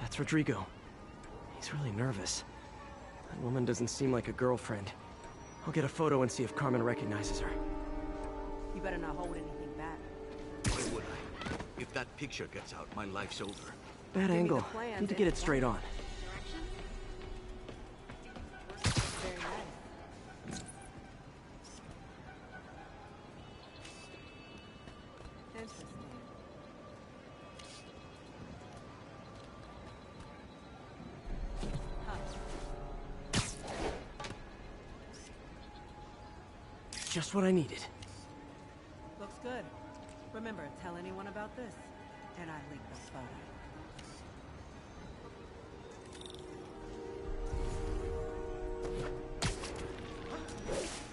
That's Rodrigo. He's really nervous. That woman doesn't seem like a girlfriend. I'll get a photo and see if Carmen recognizes her. You better not hold anything back. Why would I? If that picture gets out, my life's over. Bad angle. Need to get it straight on. Very nice. Interesting. Just what I needed. Looks good. Remember, tell anyone about this, and I leak the photo.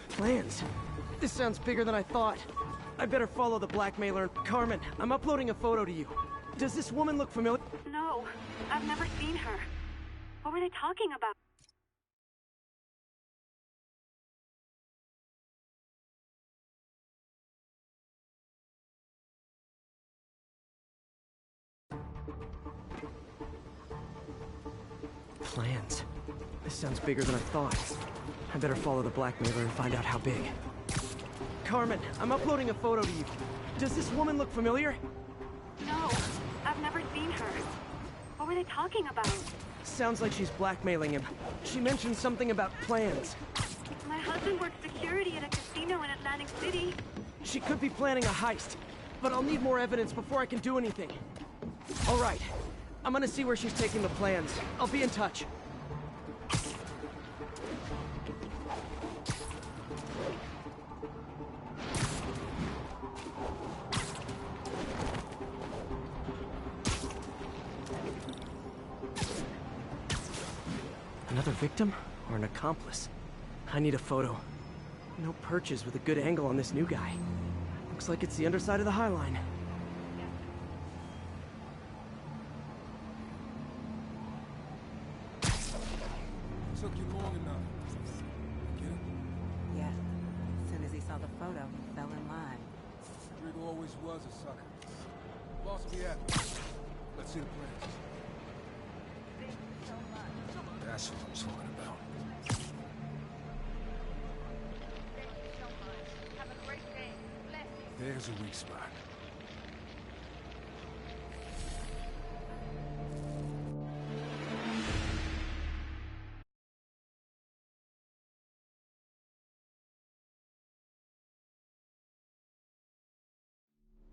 Plans? This sounds bigger than I thought. I better follow the blackmailer. Carmen, I'm uploading a photo to you. Does this woman look familiar? No, I've never seen her. What were they talking about? Plans? This sounds bigger than I thought. I better follow the blackmailer and find out how big. Carmen, I'm uploading a photo to you. Does this woman look familiar? No, I've never seen her. What were they talking about? Sounds like she's blackmailing him. She mentioned something about plans. My husband works security at a casino in Atlantic City. She could be planning a heist, but I'll need more evidence before I can do anything. All right, I'm gonna see where she's taking the plans. I'll be in touch. Another victim or an accomplice? I need a photo. No perches with a good angle on this new guy. Looks like it's the underside of the High Line. Took you long enough. Get it? Yeah. As soon as he saw the photo, he fell in line. Rodrigo always was a sucker. Boss will be happy. Let's see the plans. That's what I'm talking about. There's a weak spot.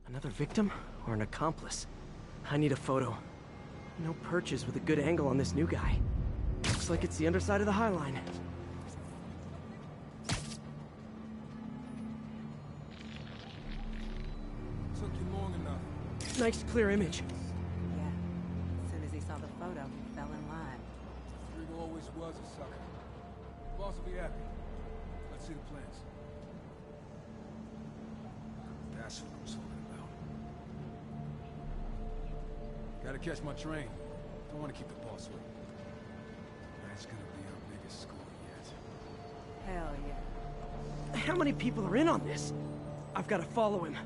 Another victim or an accomplice? I need a photo. No perches with a good angle on this new guy. Looks like it's the underside of the High Line. Took you long enough. Nice clear image. Yeah. As soon as he saw the photo, he fell in line. Rodrigo always was a sucker. Boss will be happy. Let's see the plans. That's what I'm talking about. Gotta catch my train. Don't want to keep the boss waiting. That's gonna be our biggest score yet. Hell yeah. How many people are in on this? I've got to follow him.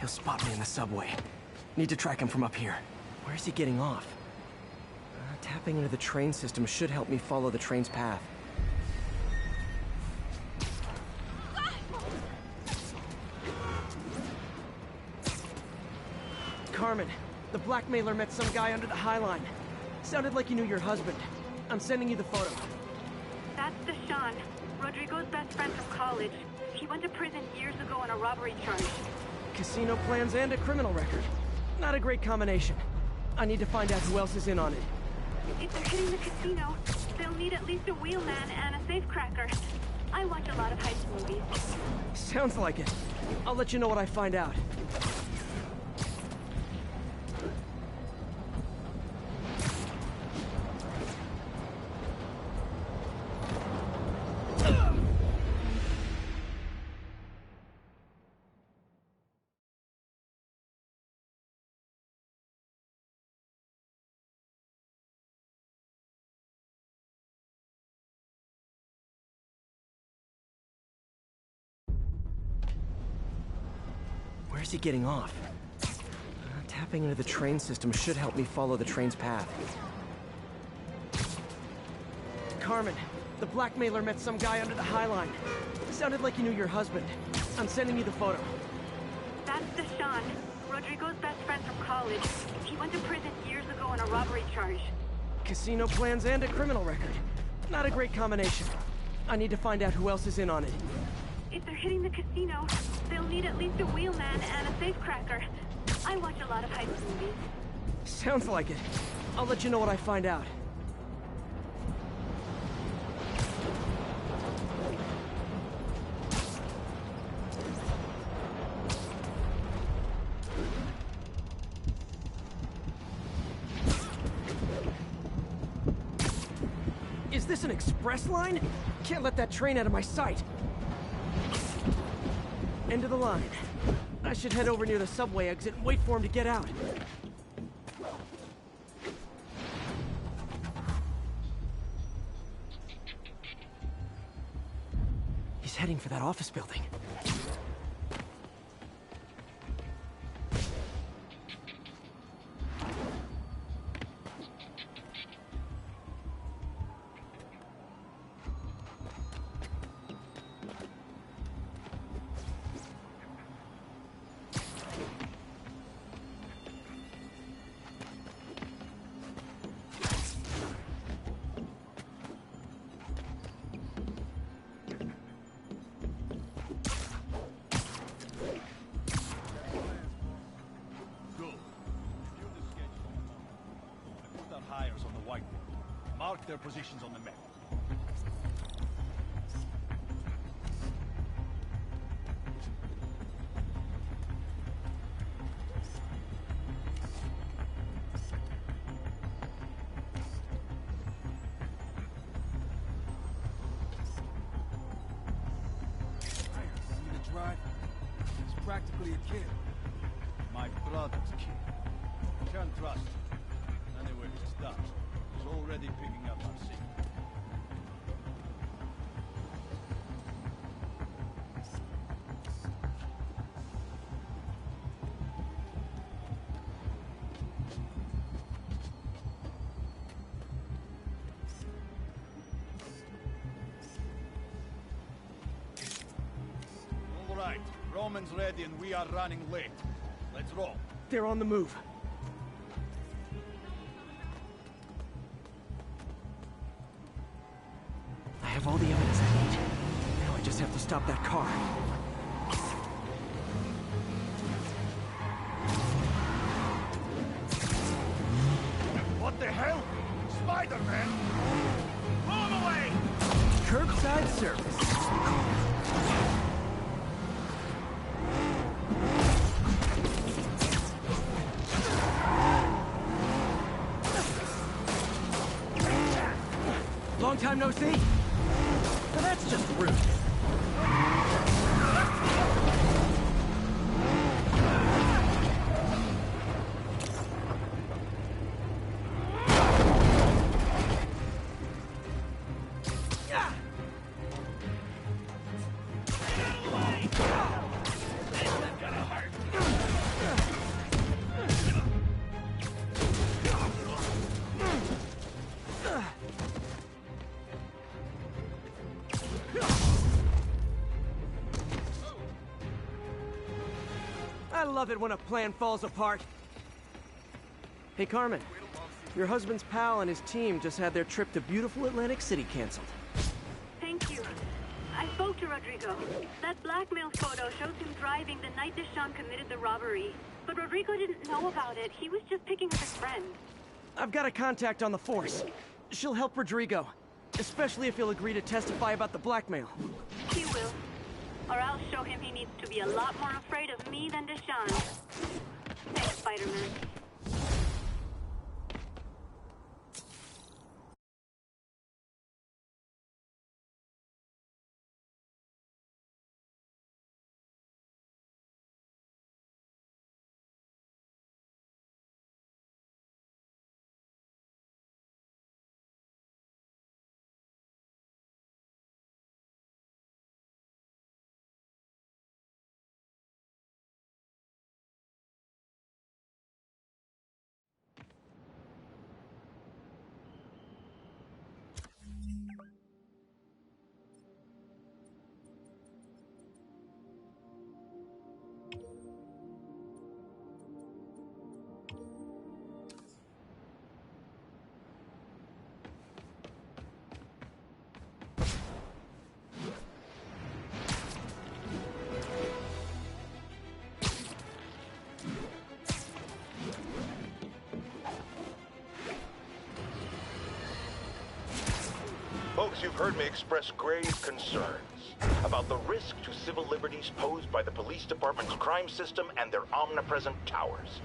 He'll spot me in the subway. Need to track him from up here. Where's he getting off? Tapping into the train system should help me follow the train's path. Carmen, the blackmailer met some guy under the High Line. Sounded like he knew your husband. I'm sending you the photo. That's Deshaun, Rodrigo's best friend from college. He went to prison years ago on a robbery charge. Casino plans and a criminal record. Not a great combination. I need to find out who else is in on it. If they're hitting the casino, they'll need at least a wheelman and a safecracker. I watch a lot of heist movies. Sounds like it. I'll let you know what I find out. Where's he getting off? Tapping into the train system should help me follow the train's path. Carmen, the blackmailer met some guy under the High Line. Sounded like he knew your husband. I'm sending you the photo. That's Deshaun, Rodrigo's best friend from college. He went to prison years ago on a robbery charge. Casino plans and a criminal record. Not a great combination. I need to find out who else is in on it. If they're hitting the casino, they'll need at least a wheelman and a safecracker. I watch a lot of heist movies. Sounds like it. I'll let you know what I find out. Is this an express line? Can't let that train out of my sight. End of the line. I should head over near the subway exit and wait for him to get out. He's heading for that office building. Mark their positions on the map. See the drive? He's practically a kid. My brother's kid. Can't trust him. Anyway, it's done. He's already picking up our scene. All right, Roman's ready and we are running late. Let's roll. They're on the move. I have all the evidence I need. Now I just have to stop that car. What the hell? Spiderman! Blow him away! Curbside service. Long time no see. Now that's just rude. love it when a plan falls apart. Hey, Carmen. Your husband's pal and his team just had their trip to beautiful Atlantic City canceled. Thank you. I spoke to Rodrigo. That blackmail photo shows him driving the night Deshaun committed the robbery. But Rodrigo didn't know about it. He was just picking up his friend. I've got a contact on the force. She'll help Rodrigo. Especially if he'll agree to testify about the blackmail. He will. Or I'll show him he needs to be a lot more afraid of me than Deshaun. Thanks, Spider-Man. Folks, you've heard me express grave concerns about the risk to civil liberties posed by the police department's crime system and their omnipresent towers.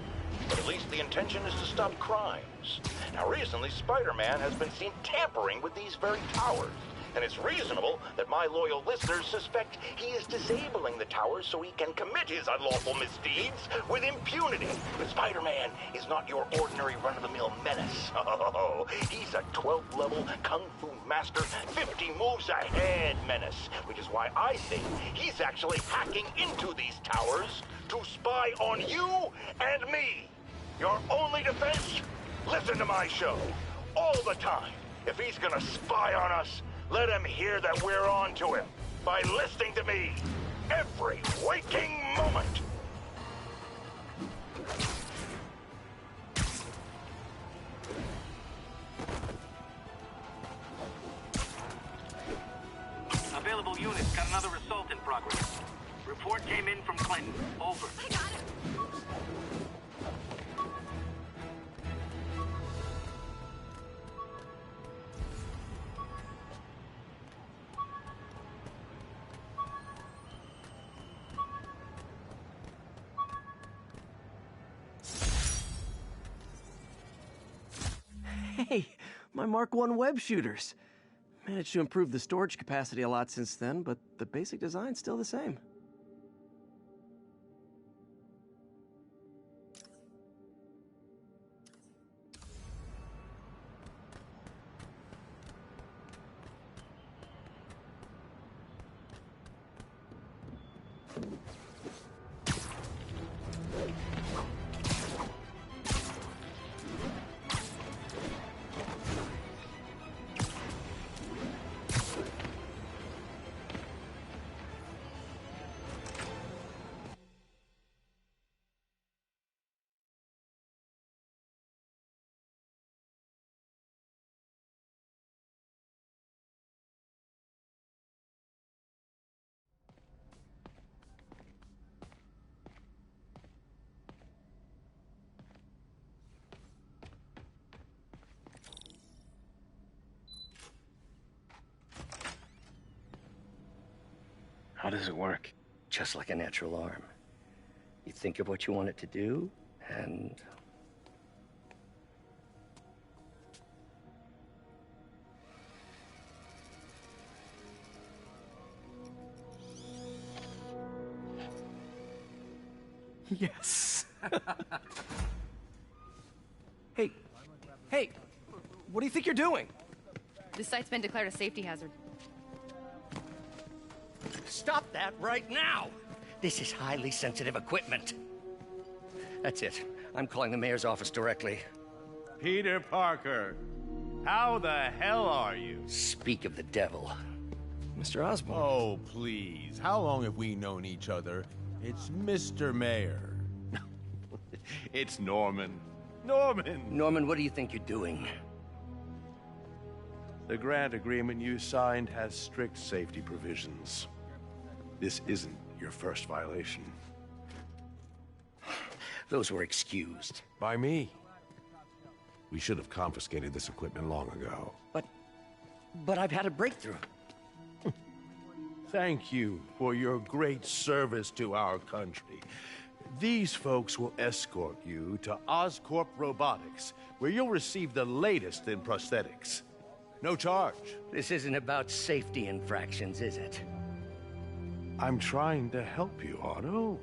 But at least the intention is to stop crimes. Now, recently, Spider-Man has been seen tampering with these very towers. And it's reasonable that my loyal listeners suspect he is disabling the towers so he can commit his unlawful misdeeds with impunity. But Spider-Man is not your ordinary run-of-the-mill menace. Oh, he's a 12th level Kung Fu master, 50 moves ahead menace, which is why I think he's actually hacking into these towers to spy on you and me. Your only defense? Listen to my show all the time. If he's gonna spy on us, let him hear that we're on to him by listening to me every waking moment. Available units got another assault in progress. Report came in from Clinton. Over. I got him. Hey, my Mark I web shooters. Managed to improve the storage capacity a lot since then, but the basic design's still the same. How does it work? Just like a natural arm. You think of what you want it to do, and... Yes. Hey, what do you think you're doing? This site's been declared a safety hazard. Stop that right now! This is highly sensitive equipment. That's it. I'm calling the mayor's office directly. Peter Parker, how the hell are you? Speak of the devil. Mr. Osborn. Oh, please. How long have we known each other? It's Mr. Mayor. It's Norman. Norman! Norman, what do you think you're doing? The grant agreement you signed has strict safety provisions. This isn't your first violation. Those were excused. By me. We should have confiscated this equipment long ago. But I've had a breakthrough. Thank you for your great service to our country. These folks will escort you to Oscorp Robotics, where you'll receive the latest in prosthetics. No charge. This isn't about safety infractions, is it? I'm trying to help you, Otto.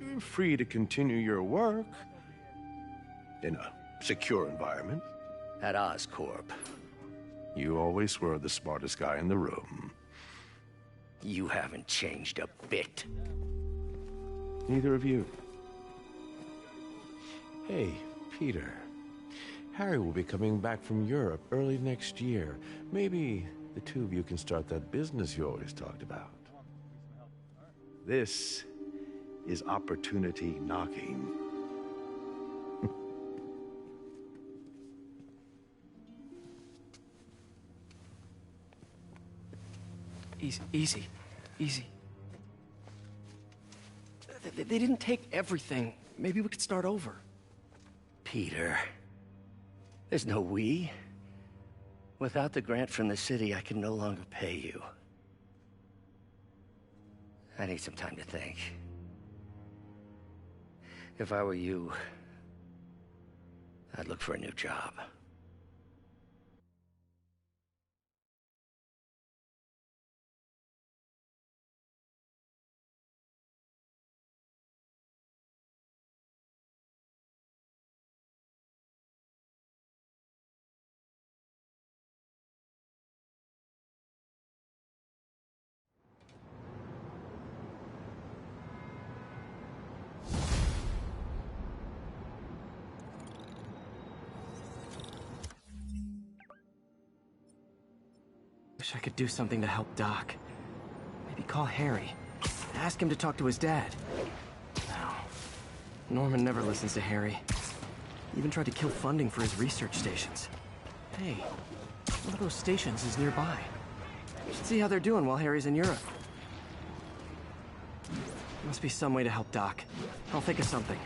You're free to continue your work in a secure environment. At Oscorp. You always were the smartest guy in the room. You haven't changed a bit. Neither of you. Hey, Peter. Harry will be coming back from Europe early next year. Maybe the two of you can start that business you always talked about. This is opportunity knocking. Easy. They didn't take everything. Maybe we could start over. Peter, there's no we. Without the grant from the city, I can no longer pay you. I need some time to think. If I were you, I'd look for a new job. Wish I could do something to help Doc. Maybe call Harry. Ask him to talk to his dad. No. Norman never listens to Harry. He even tried to kill funding for his research stations. Hey, one of those stations is nearby. Should see how they're doing while Harry's in Europe. Must be some way to help Doc. I'll think of something.